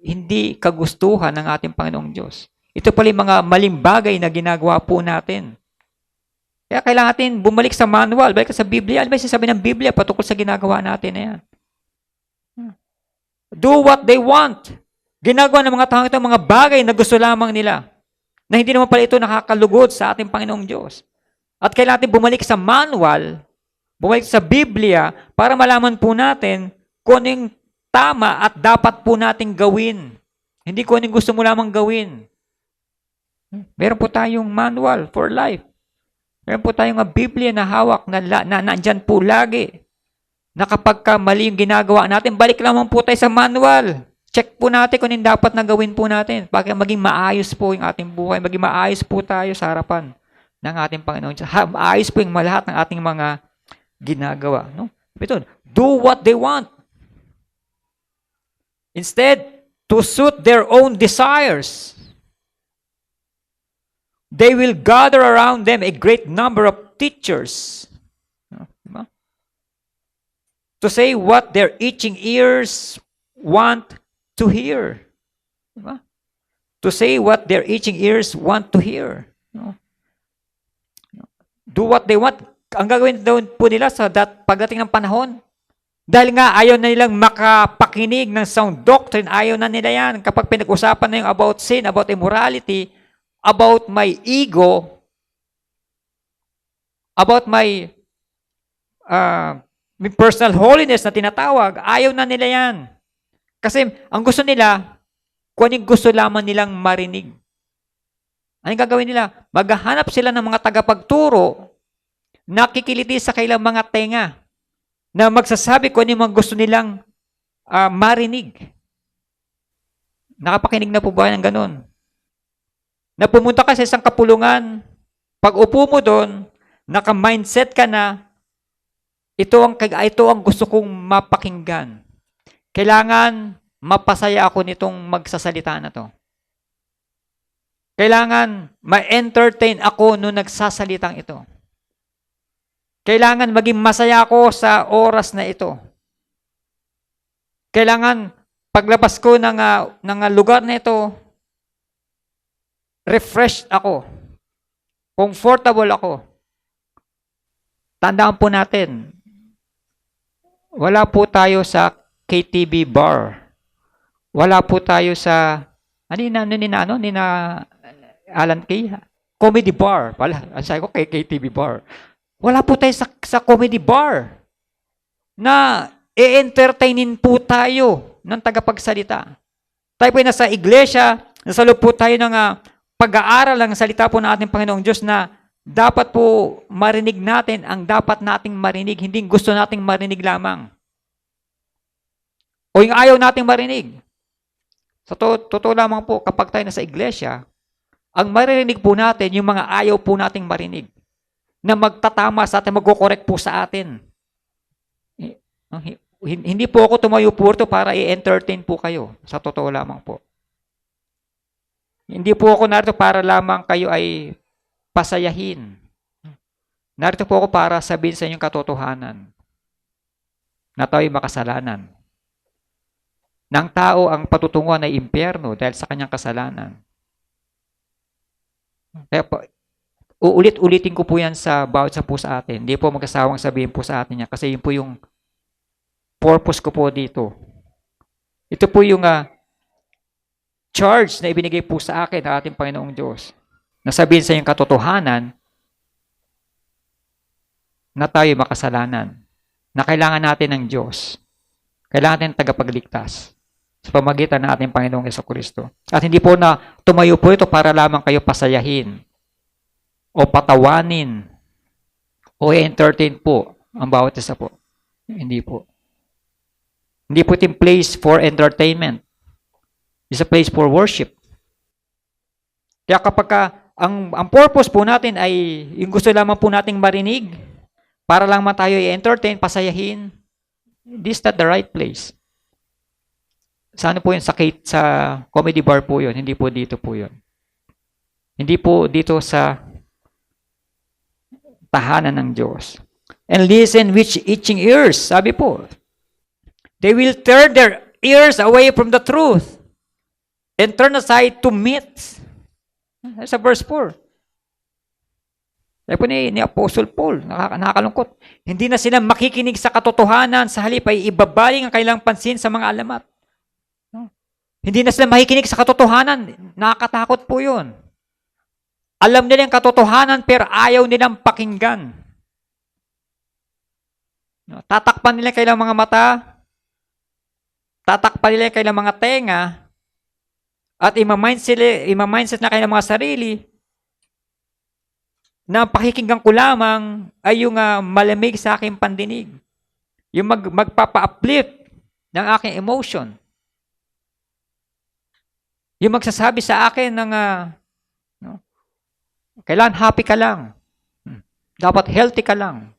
hindi kagustuhan ng ating Panginoong Diyos. Ito pala yung mga maling bagay na ginagawa po natin. Kaya kailangan natin bumalik sa manual, balik sa Biblia. Ano ba yung sinasabi ng Biblia patungkol sa ginagawa natin na yan? Do what they want. Ginagawa ng mga tao ito mga bagay na gusto lamang nila, na hindi naman pala ito nakakalugod sa ating Panginoong Diyos. At kailangan natin bumalik sa manual, bumalik sa Biblia, para malaman po natin kung ano yung tama at dapat po nating gawin. Hindi kung ano yung gusto mo lamang gawin. Meron po tayong manual for life. Meron po tayong Biblia na hawak na nandyan po lagi. Na kapag mali yung ginagawa natin, balik lamang po tayo sa manual. Check po natin kung ano dapat na gawin po natin. Para maging maayos po yung ating buhay. Maging maayos po tayo sa harapan ng ating Panginoon. Maayos po yung lahat ng ating mga ginagawa. No? Ito, do what they want. Instead, to suit their own desires. They will gather around them a great number of teachers. Diba? To say what their itching ears want to hear. Diba? To say what their itching ears want to hear. No? Do what they want. Ang gagawin daw po nila sa pagdating ng panahon, dahil nga ayaw na nilang makapakinig ng sound doctrine, ayaw na nila yan. Kapag pinag-usapan na yung about sin, about immorality, about my ego, about my personal holiness na tinatawag, ayaw na nila yan. Kasi ang gusto nila, kung anong gusto lamang nilang marinig. Anong gagawin nila? Maghahanap sila ng mga tagapagturo, nakikiliti sa kailang mga tenga, na magsasabi kung ano yung mga gusto nilang marinig. Nakapakinig na po ba ng ganun? Na pumunta ka sa isang kapulungan, pag upo mo doon, naka-mindset ka na, ito ang gusto kong mapakinggan. Kailangan mapasaya ako nitong magsasalita na to. Kailangan ma-entertain ako nung nagsasalitang ito. Kailangan maging masaya ako sa oras na ito. Kailangan paglabas ko ng lugar na ito, refreshed ako. Comfortable ako. Tandaan po natin, wala po tayo sa KTV bar. Wala po tayo sa Alan Kay? Comedy bar. Ang sabi ko kay KTV bar. Wala po tayo sa comedy bar na i-entertainin po tayo ng tagapagsalita. Tayo po ay nasa iglesia, nasa loob po tayo ng pag-aaral ng salita po ng ating Panginoong Diyos na dapat po marinig natin ang dapat nating marinig, hindi gusto nating marinig lamang. O yung ayaw nating marinig. Sa totoo lamang po, kapag tayo nasa iglesia, ang maririnig po natin, yung mga ayaw po nating marinig, na magtatama sa atin, magkukorek po sa atin. Hindi po ako tumayo po ito para i-entertain po kayo. Sa totoo lamang po. Hindi po ako narito para lamang kayo ay pasayahin. Narito po ako para sabihin sa inyong katotohanan na tayo'y makasalanan. Ng tao ang patutunguhan ay impyerno dahil sa kanyang kasalanan. Kaya po, uulit-ulitin ko po yan sa bawat sa po sa atin. Hindi po magkasawang sabihin po sa atin yan kasi yun po yung purpose ko po dito. Ito po yung charge na ibinigay po sa akin ng ating Panginoong Diyos. Nasabihin sa inyong katotohanan na tayo makasalanan. Na kailangan natin ng Diyos. Kailangan natin tagapagligtas. sa pamagitan ng ating Panginoong Jesucristo. At hindi po na tumayo po ito para lamang kayo pasayahin o patawanin o entertain po ang bawat isa po. Hindi po. Hindi po ito place for entertainment. It's a place for worship. Kaya kapag ang purpose po natin ay yung gusto lamang po nating marinig para lang tayo i-entertain, pasayahin, this is not the right place. Sa ano po yun? Sa comedy bar po yun. Hindi po dito po yun. Hindi po dito sa tahanan ng Diyos. And listen with itching ears. Sabi po, they will turn their ears away from the truth and turn aside to myths. Sa verse 4. Sabi po ni Apostle Paul, nakakalungkot. Hindi na sila makikinig sa katotohanan, sa halip ay ibabaling ang kailang pansin sa mga alamat. Hindi na sila makikinig sa katotohanan. Nakakatakot po yun. Alam nila yung katotohanan pero ayaw nilang pakinggan. Tatakpan nila kailang mga mata, tatakpan nila kailang mga tenga, at imamindset na kailang mga sarili na pakikinggan ko lamang ay yung malamig sa aking pandinig. Yung magpapa-uplift ng aking emotion. Yung magsasabi sa akin ng kailangan happy ka lang. Dapat healthy ka lang.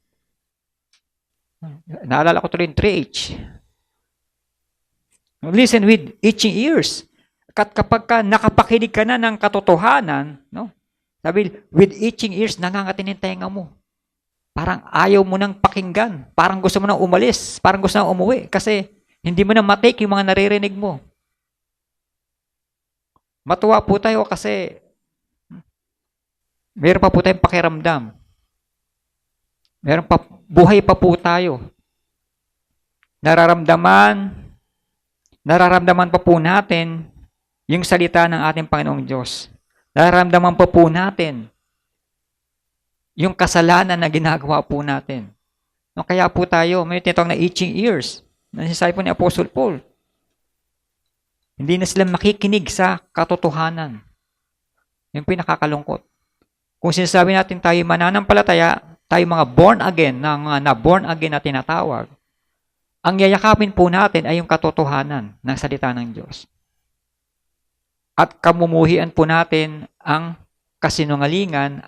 Naalala ko tuloy yung 3H. Listen with itching ears. Kapag nakapakinig ka na ng katotohanan, no? Sabi, with itching ears, nangangatin yung tenga mo. Parang ayaw mo nang pakinggan. Parang gusto mo nang umalis. Parang gusto mo nang umuwi. Kasi hindi mo na matake yung mga naririnig mo. Matuwa po tayo kasi meron pa po tayong pakiramdam. Buhay pa po tayo. Nararamdaman pa po natin yung salita ng ating Panginoong Diyos. Nararamdaman pa po natin yung kasalanan na ginagawa po natin. No, kaya po tayo, may tinatawag na itching ears. Nasisabi po ni Apostle Paul. Hindi na sila makikinig sa katotohanan. Yung pinakakalungkot. Kung sinasabi natin tayo mananampalataya, tayo mga born again, na born again na tinatawag, ang yayakapin po natin ay yung katotohanan ng salita ng Diyos. At kamumuhian po natin ang kasinungalingan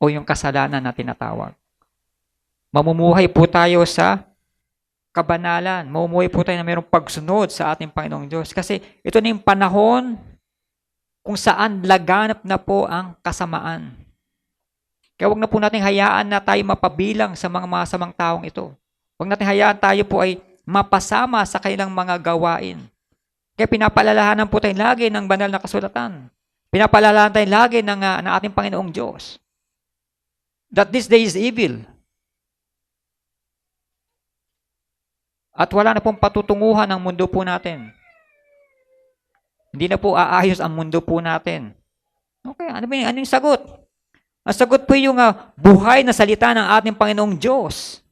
o yung kasalanan na tinatawag. Mamumuhay po tayo sa kabanalan. Mamumuhay po tayo na mayroong pagsunod sa ating Panginoong Diyos. Kasi ito na yung panahon kung saan laganap na po ang kasamaan. Kaya huwag na po natin hayaan na tayo mapabilang sa mga masamang taong ito. Huwag natin hayaan tayo po ay mapasama sa kailang mga gawain. Kaya pinapalalahanan po tayo lagi ng banal na kasulatan. Pinapalalahanan tayo lagi ng ating Panginoong Diyos. That this day is evil. At wala na pong patutunguhan ang mundo po natin. Hindi na po aayos ang mundo po natin. Okay, ano yung sagot? Ang sagot po yung buhay na salita ng ating Panginoong Diyos.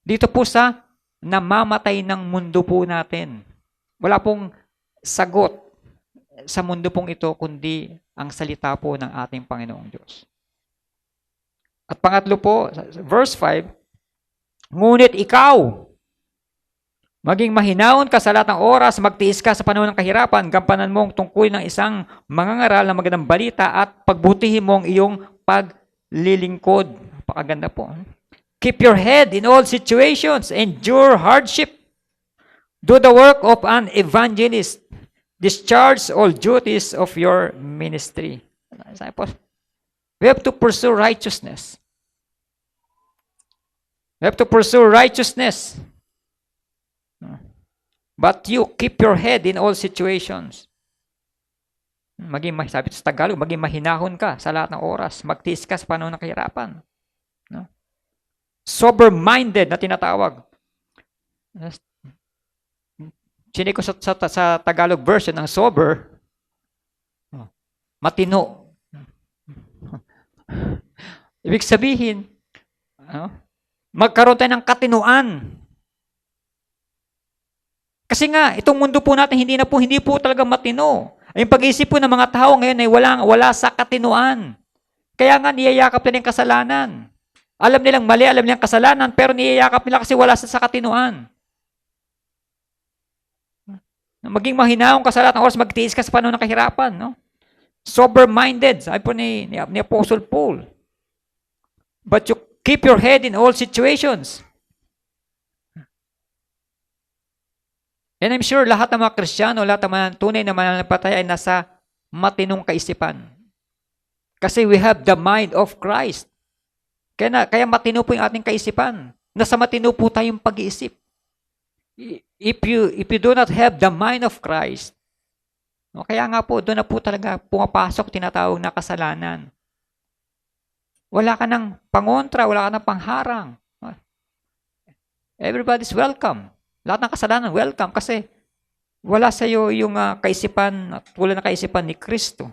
Dito po sa namamatay ng mundo po natin. Wala pong sagot sa mundo pong ito, kundi ang salita po ng ating Panginoong Diyos. At pangatlo po, verse 5, ngunit ikaw, maging mahinahon ka sa lahat ng oras, magtiis ka sa panahon ng kahirapan, gampanan mong tungkulin ng isang mangangaral ng magandang balita at pagbutihin mo ang iyong paglilingkod. Napakaganda po. Keep your head in all situations, endure hardship, do the work of an evangelist, discharge all duties of your ministry. We have to pursue righteousness. We have to pursue righteousness. But you keep your head in all situations. Sabi sa Tagalog, maging mahinahon ka sa lahat ng oras. Magtiis ka sa panahon ng kahirapan. No? Sober-minded na tinatawag. Chinig ko sa Tagalog version ng sober, matino. Ibig sabihin, magkaroon tayo ng katinuan. Kasi nga, itong mundo po natin hindi po talaga matino. Ay yung pag-iisip po ng mga tao ngayon ay wala sa katinuan. Kaya nga niyayakap nila yung kasalanan. Alam nilang mali, alam nilang kasalanan, pero niyayakap nila kasi wala sa katinuan. Maging mahinaong ka sa lahat ng oras, magtiis ka sa panahon ng kahirapan. No? Sober-minded, sabi po ni Apostle Paul. But you keep your head in all situations. And I'm sure lahat ng mga Kristiyano, lahat ng mga tunay na mananampalataya ay nasa matinong kaisipan. Kasi we have the mind of Christ. Kaya matino po yung ating kaisipan. Nasa matino po tayong pag-iisip. If you do not have the mind of Christ, no, kaya nga po, doon na po talaga pumapasok tinatawag na kasalanan. Wala ka ng pangontra, wala ka ng pangharang. Everybody's welcome. Lahat ng kasalanan, welcome. Kasi wala sa iyo yung kaisipan at wala na kaisipan ni Kristo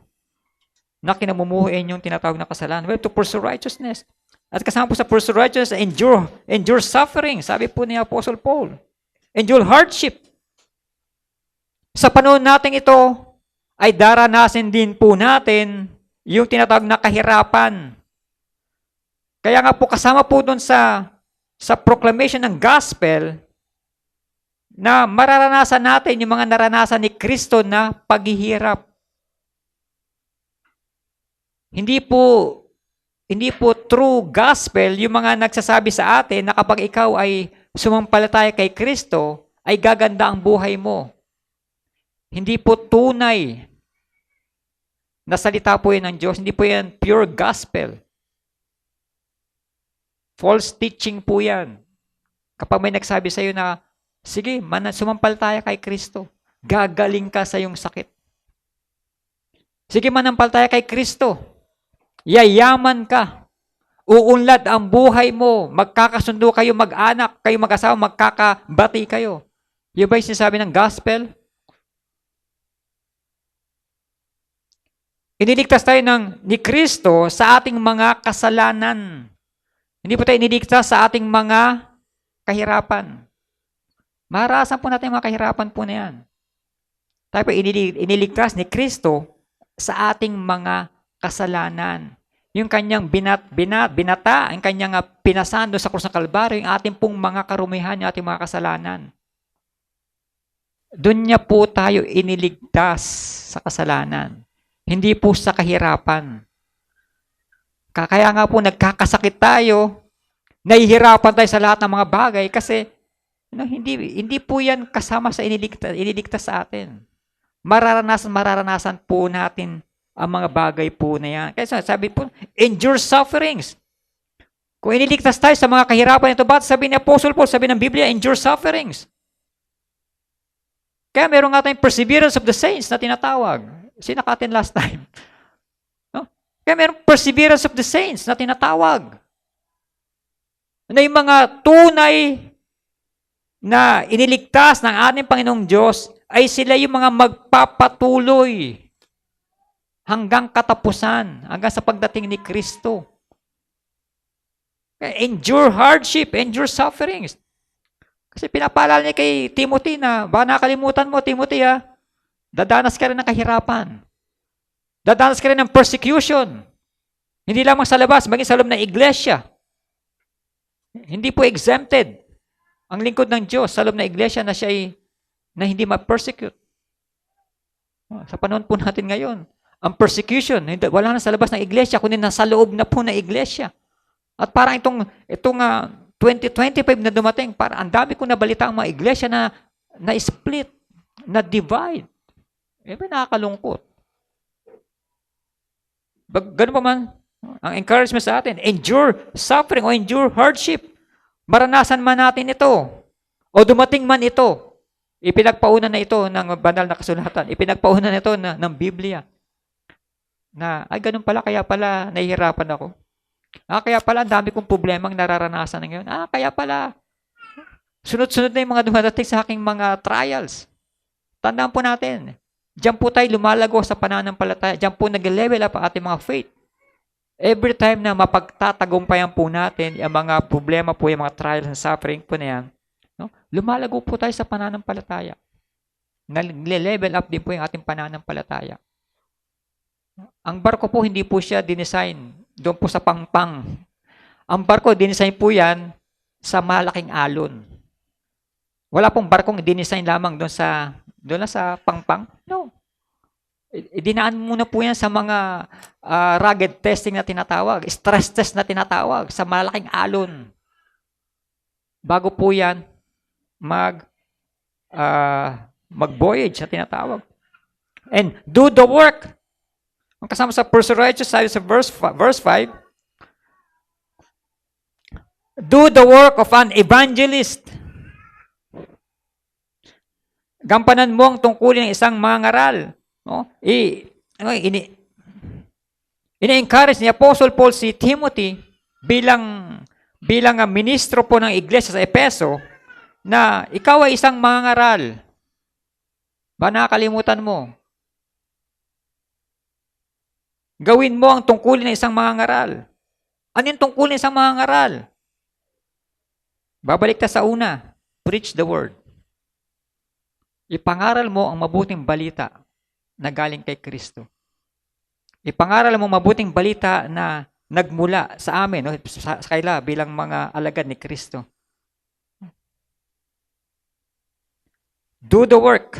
na kinamumuhin yung tinatawag na kasalanan. We have to pursue righteousness. At kasama po sa pursue righteousness, endure suffering. Sabi po ni Apostle Paul. Endure hardship. Sa panahon natin ito, ay daranasin din po natin yung tinatawag na kahirapan. Kaya nga po kasama po doon sa proclamation ng gospel na mararanasan natin yung mga naranasan ni Kristo na paghihirap. Hindi po true gospel yung mga nagsasabi sa atin na kapag ikaw ay sumampalataya kay Kristo, ay gaganda ang buhay mo. Hindi po tunay na salita po yan ng Diyos. Hindi po yan pure gospel. False teaching po yan. Kapag may nagsabi sa iyo na, sige, sumampalataya kay Kristo, gagaling ka sa iyong sakit. Sige, manampalataya kay Kristo, yayaman ka, uunlad ang buhay mo, magkakasundo kayo, mag-anak, kayo mag-asawa, magkakabati kayo. Yung ba yung sinasabi ng gospel? Iniligtas tayo ni Kristo sa ating mga kasalanan. Hindi po tayo iniligtas sa ating mga kahirapan. Maranasan po natin yung mga kahirapan po na yan. Tayo po iniligtas ni Kristo sa ating mga kasalanan. Yung kanyang binata, ang kanyang pinasando sa krus ng Kalbaryo, yung ating pong mga karumihan, yung ating mga kasalanan. Doon niya po tayo iniligtas sa kasalanan. Hindi po sa kahirapan. Kaya nga po nagkakasakit tayo, nahihirapan tayo sa lahat ng mga bagay kasi hindi po yan kasama sa iniligtas sa atin. Mararanasan po natin ang mga bagay po na yan. Kaya sabi po, endure sufferings. Kung iniligtas tayo sa mga kahirapan ito, ba't sabi ni Apostle Paul, sabi ng Biblia, endure sufferings. Kaya meron nga tayong perseverance of the saints na tinatawag. Sinakatin last time. No? Kaya meron perseverance of the saints na tinatawag. Na yung mga tunay na iniligtas ng ating Panginoong Diyos ay sila yung mga magpapatuloy hanggang katapusan, hanggang sa pagdating ni Kristo. Endure hardship, endure sufferings. Kasi pinapaalala niya kay Timothy na, baka nakalimutan mo, Timothy, dadanas ka rin ng kahirapan. Dadanas ka rin ng persecution. Hindi lamang sa labas, maging sa loob ng iglesia. Hindi po exempted ang lingkod ng Diyos sa loob ng iglesia na siya na hindi ma-persecute. Sa panahon po natin ngayon, ang persecution, wala na sa labas ng iglesia, kundi nasa loob na po ng iglesia. At parang itong 2025 na dumating, parang ang dami kong nabalita ang mga iglesia na split, na divide. May nakakalungkot. Ganun pa man, ang encouragement sa atin, endure suffering o endure hardship. Maranasan man natin ito, o dumating man ito, ipinagpaunan na ito ng banal na kasulatan, ipinagpaunan na ito ng Biblia. Na, ay ganun pala, kaya pala nahihirapan ako. Kaya pala ang dami kong problemang nararanasan ngayon. Kaya pala, sunod-sunod na yung mga dumadating sa aking mga trials. Tandaan po natin, diyan po tayo lumalago sa pananampalataya, diyan po nag-level up ang ating mga faith. Every time na mapagtatagumpayan po natin yung mga problema po, yung mga trials and suffering po na yan, no? Lumalago po tayo sa pananampalataya. Nagle-level up din po yung ating pananampalataya. Ang barko po, hindi po siya dinesign doon po sa pangpang. Ang barko, dinesign po yan sa malaking alon. Wala pong barkong dinesign lamang doon lang sa pangpang. No. Dinaan muna po yan sa mga rugged testing na tinatawag, stress test na tinatawag, sa malaking alon. Bago po yan mag-voyage na tinatawag. And do the work. Ang kasama sa Pursue Righteous, sabi sa verse 5, do the work of an evangelist. Gampanan mo ang tungkulin ng isang mangaral. No? Ini-encourage ni Apostle Paul si Timothy bilang ministro po ng iglesia sa Efeso na ikaw ay isang mangaral. Ba nakakalimutan mo? Gawin mo ang tungkulin ng isang mangaral. Ano yung tungkulin ng isang mangaral? Babalik ta sa una. Preach the word. Ipangaral mo ang mabuting balita na galing kay Kristo. Ipangaral mo mabuting balita na nagmula sa amin, no? sa kaila bilang mga alagad ni Kristo. Do the work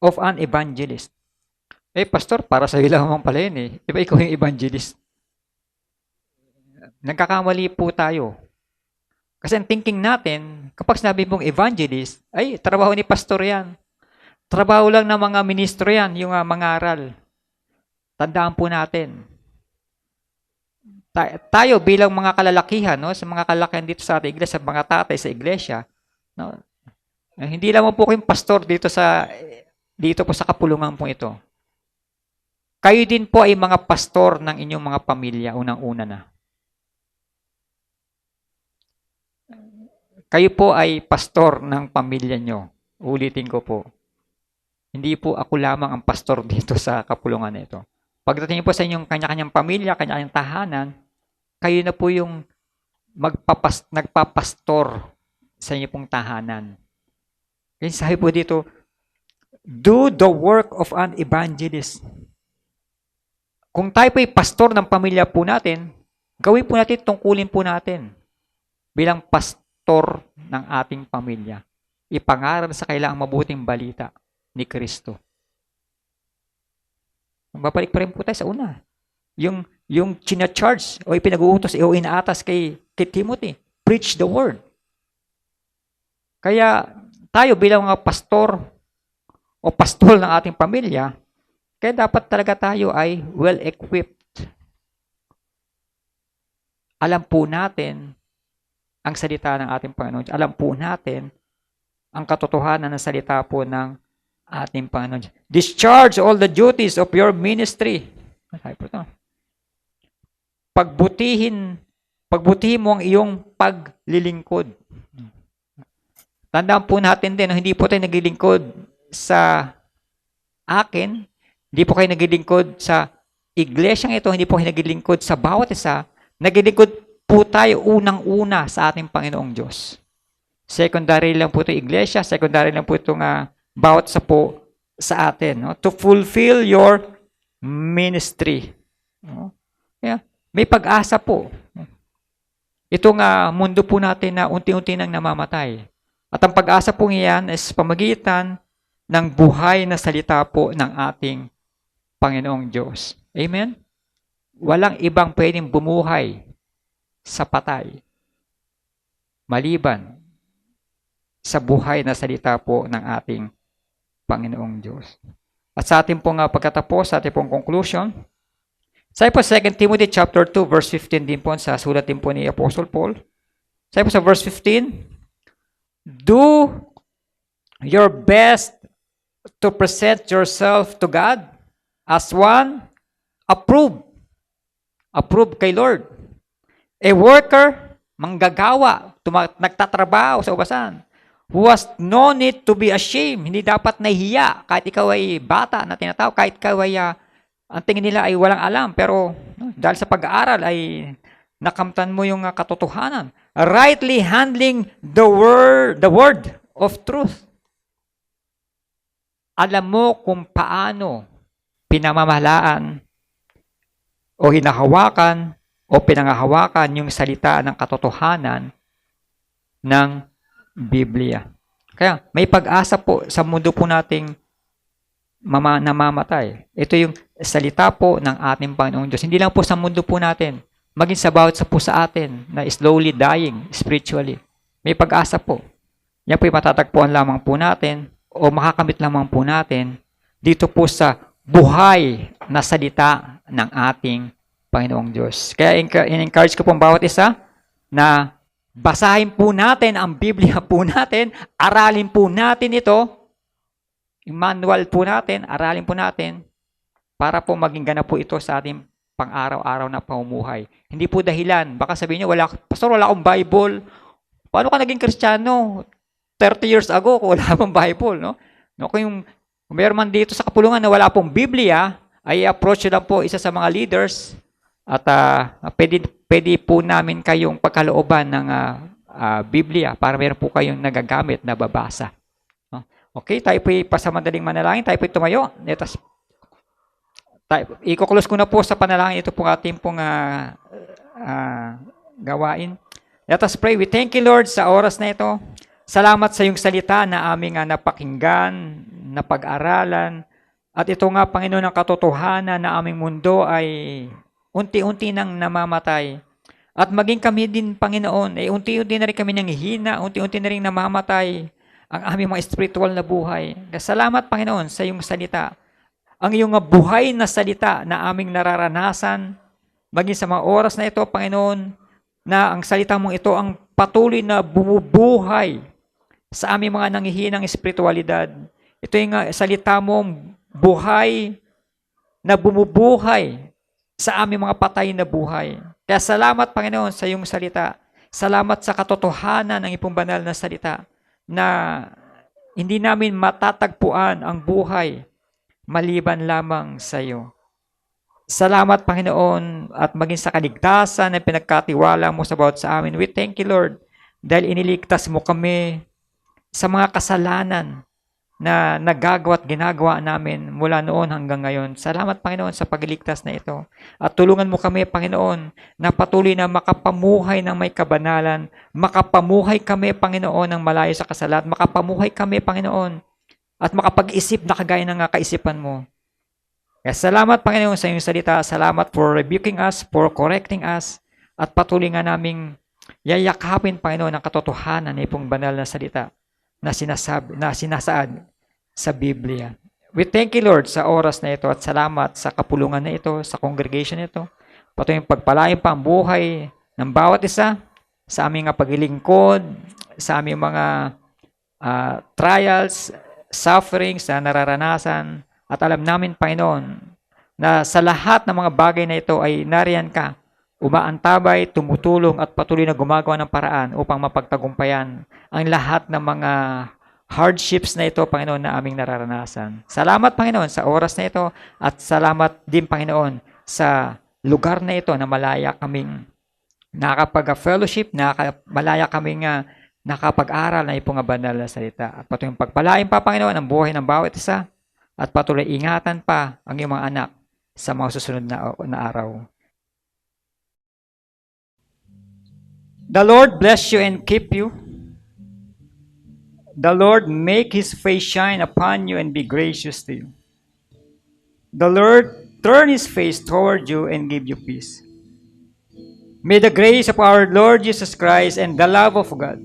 of an evangelist. Pastor, para sa iyo lamang pala yun eh. Di ba ikaw yung evangelist? Nagkakamali po tayo. Kasi ang thinking natin, kapag sinabi mong evangelist, ay, trabaho ni pastor yan. Trabaho lang ng mga ministro yan, yung mangaral. Tandaan po natin. Tayo bilang mga kalalakihan, no, sa mga kalalakihan dito sa ating iglesia, sa mga tatay sa iglesia, no, hindi lamang po kayong pastor dito po sa kapulungan po ito. Kayo din po ay mga pastor ng inyong mga pamilya, unang-una na. Kayo po ay pastor ng pamilya nyo. Ulitin ko po. Hindi po ako lamang ang pastor dito sa kapulungan na ito. Pagdating po sa inyong kanya-kanyang pamilya, kanya-kanyang tahanan, kayo na po yung nagpapastor sa inyong pong tahanan. Kaya sabi po dito, do the work of an evangelist. Kung tayo po ay pastor ng pamilya po natin, gawin po natin, tungkulin po natin bilang pastor ng ating pamilya. Ipangaral sa kanila ang mabuting balita ni Kristo. Babalik pa rin po tayo sa una. Yung china-charge o ipinag-uutos o inaatas kay Timothy, preach the word. Kaya tayo bilang mga pastor o pastol ng ating pamilya, kaya dapat talaga tayo ay well-equipped. Alam po natin ang salita ng ating Panginoon. Alam po natin ang katotohanan ng salita po ng ating Panginoon. Discharge all the duties of your ministry. Pagbutihin mo ang iyong paglilingkod. Tandaan po natin din, hindi po tayo naglilingkod sa akin, hindi po kayo naglilingkod sa iglesyang ito, hindi po kayo naglilingkod sa bawat isa, naglilingkod po tayo unang-una sa ating Panginoong Diyos. Secondary lang po ito iglesia, secondary lang po itong bawat isa po sa atin. No? To fulfill your ministry. No? Yeah. May pag-asa po. Itong mundo po natin na unti-unti nang namamatay. At ang pag-asa po iyan is pamagitan ng buhay na salita po ng ating Panginoong Diyos. Amen? Walang ibang pwedeng bumuhay sa patay, maliban sa buhay na salita po ng ating Panginoong Diyos. At sa ating pong pagkatapos, sa ating pong conclusion, sabi po 2 Timothy chapter 2, verse 15 din po, sa sulat din po ni Apostle Paul. Sabi po sa verse 15, do your best to present yourself to God as one approved kay Lord. A worker, manggagawa, nagtatrabaho sa ubasan, who has no need to be ashamed. Hindi dapat nahihiya kahit ikaw ay bata na tinatawag, kahit ikaw ay ang tingin nila ay walang alam, pero dahil sa pag-aaral ay nakamtan mo yung katotohanan. Rightly handling the word of truth. alam mo kung paano pinamamahalaan o hinahawakan o pinangahawakan yung salita ng katotohanan ng Biblia. Kaya may pag-asa po sa mundo po nating namamatay. Ito yung salita po ng ating Panginoong Diyos. Hindi lang po sa mundo po natin, maging sa bawat po sa atin na slowly dying spiritually. May pag-asa po. Yan po yung matatagpuan lamang po natin o makakamit lamang po natin dito po sa buhay na salita ng ating Panginoong Diyos. Kaya in-encourage ko po ang bawat isa na basahin po natin ang Biblia po natin, aralin po natin ito, yung manual po natin, aralin po natin, para po maging ganap po ito sa ating pang-araw-araw na pamumuhay. Hindi po dahilan. Baka sabihin niyo, Pastor, wala akong Bible. Paano ka naging Kristiyano? 30 years ago, kung wala akong Bible, no? Kung meron man dito sa kapulungan na wala pong Biblia, ay approach lang po isa sa mga leaders at pwede po namin kayong pagkalooban ng Biblia para meron po kayong nagagamit na babasa. Okay, tayo po'y pasamadaling manalangin, tayo po'y tumayo. I-close ko na po sa panalangin ito pong ating pong gawain. Let us pray. We thank you, Lord, sa oras na ito. Salamat sa iyong salita na aming napakinggan, napag-aralan. At ito nga, Panginoon, ang katotohanan na aming mundo ay unti-unti nang namamatay. At maging kami din, Panginoon, unti-unti na rin kami nanghihina, unti-unti na rin namamatay ang aming mga spiritual na buhay. Salamat, Panginoon, sa iyong salita. Ang iyong buhay na salita na aming nararanasan, maging sa mga oras na ito, Panginoon, na ang salita mong ito ang patuloy na bumubuhay sa aming mga nanghihinang espiritualidad. Ito yung salita mong buhay na bumubuhay sa aming mga patay na buhay. Kaya salamat, Panginoon, sa iyong salita. Salamat sa katotohanan ng iyong banal na salita na hindi namin matatagpuan ang buhay maliban lamang sa iyo. Salamat, Panginoon, at maging sa kaligtasan na pinagkatiwala mo sa bawat sa amin. We thank you, Lord, dahil iniligtas mo kami sa mga kasalanan na nagagawa at ginagawa namin mula noon hanggang ngayon. Salamat, Panginoon, sa pagliligtas na ito. At tulungan mo kami, Panginoon, na patuloy na makapamuhay ng may kabanalan. Makapamuhay kami, Panginoon, ng malayo sa kasalanan. Makapamuhay kami, Panginoon, at makapag-isip na kagaya ng kaisipan mo. Kaya salamat, Panginoon, sa iyong salita. Salamat for rebuking us, for correcting us, at patuloy nga naming yayakapin, Panginoon, ang katotohanan na ipong banal na salita na sinasaad sa Biblia. We thank you, Lord, sa oras na ito at salamat sa kapulungan na ito, sa congregation na ito. Patuloy pagpalain pa ang buhay ng bawat isa sa aming paglilingkod, sa aming mga trials, sufferings na nararanasan. At alam namin, Panginoon, na sa lahat ng mga bagay na ito ay nariyan ka, umaantabay, tumutulong at patuloy na gumagawa ng paraan upang mapagtagumpayan ang lahat ng mga hardships na ito, Panginoon, na aming nararanasan. Salamat, Panginoon, sa oras na ito at salamat din, Panginoon, sa lugar na ito na malaya kaming nakapag-fellowship, malaya kaming nakapag-aral na ipong banal na salita. At patuloy pagpalain pa, Panginoon, ang buhay ng bawat isa at patuloy ingatan pa ang iyong mga anak sa mga susunod na araw. The Lord bless you and keep you. The Lord make His face shine upon you and be gracious to you. The Lord turn His face toward you and give you peace. May the grace of our Lord Jesus Christ and the love of God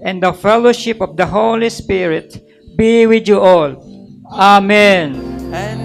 and the fellowship of the Holy Spirit be with you all. Amen. And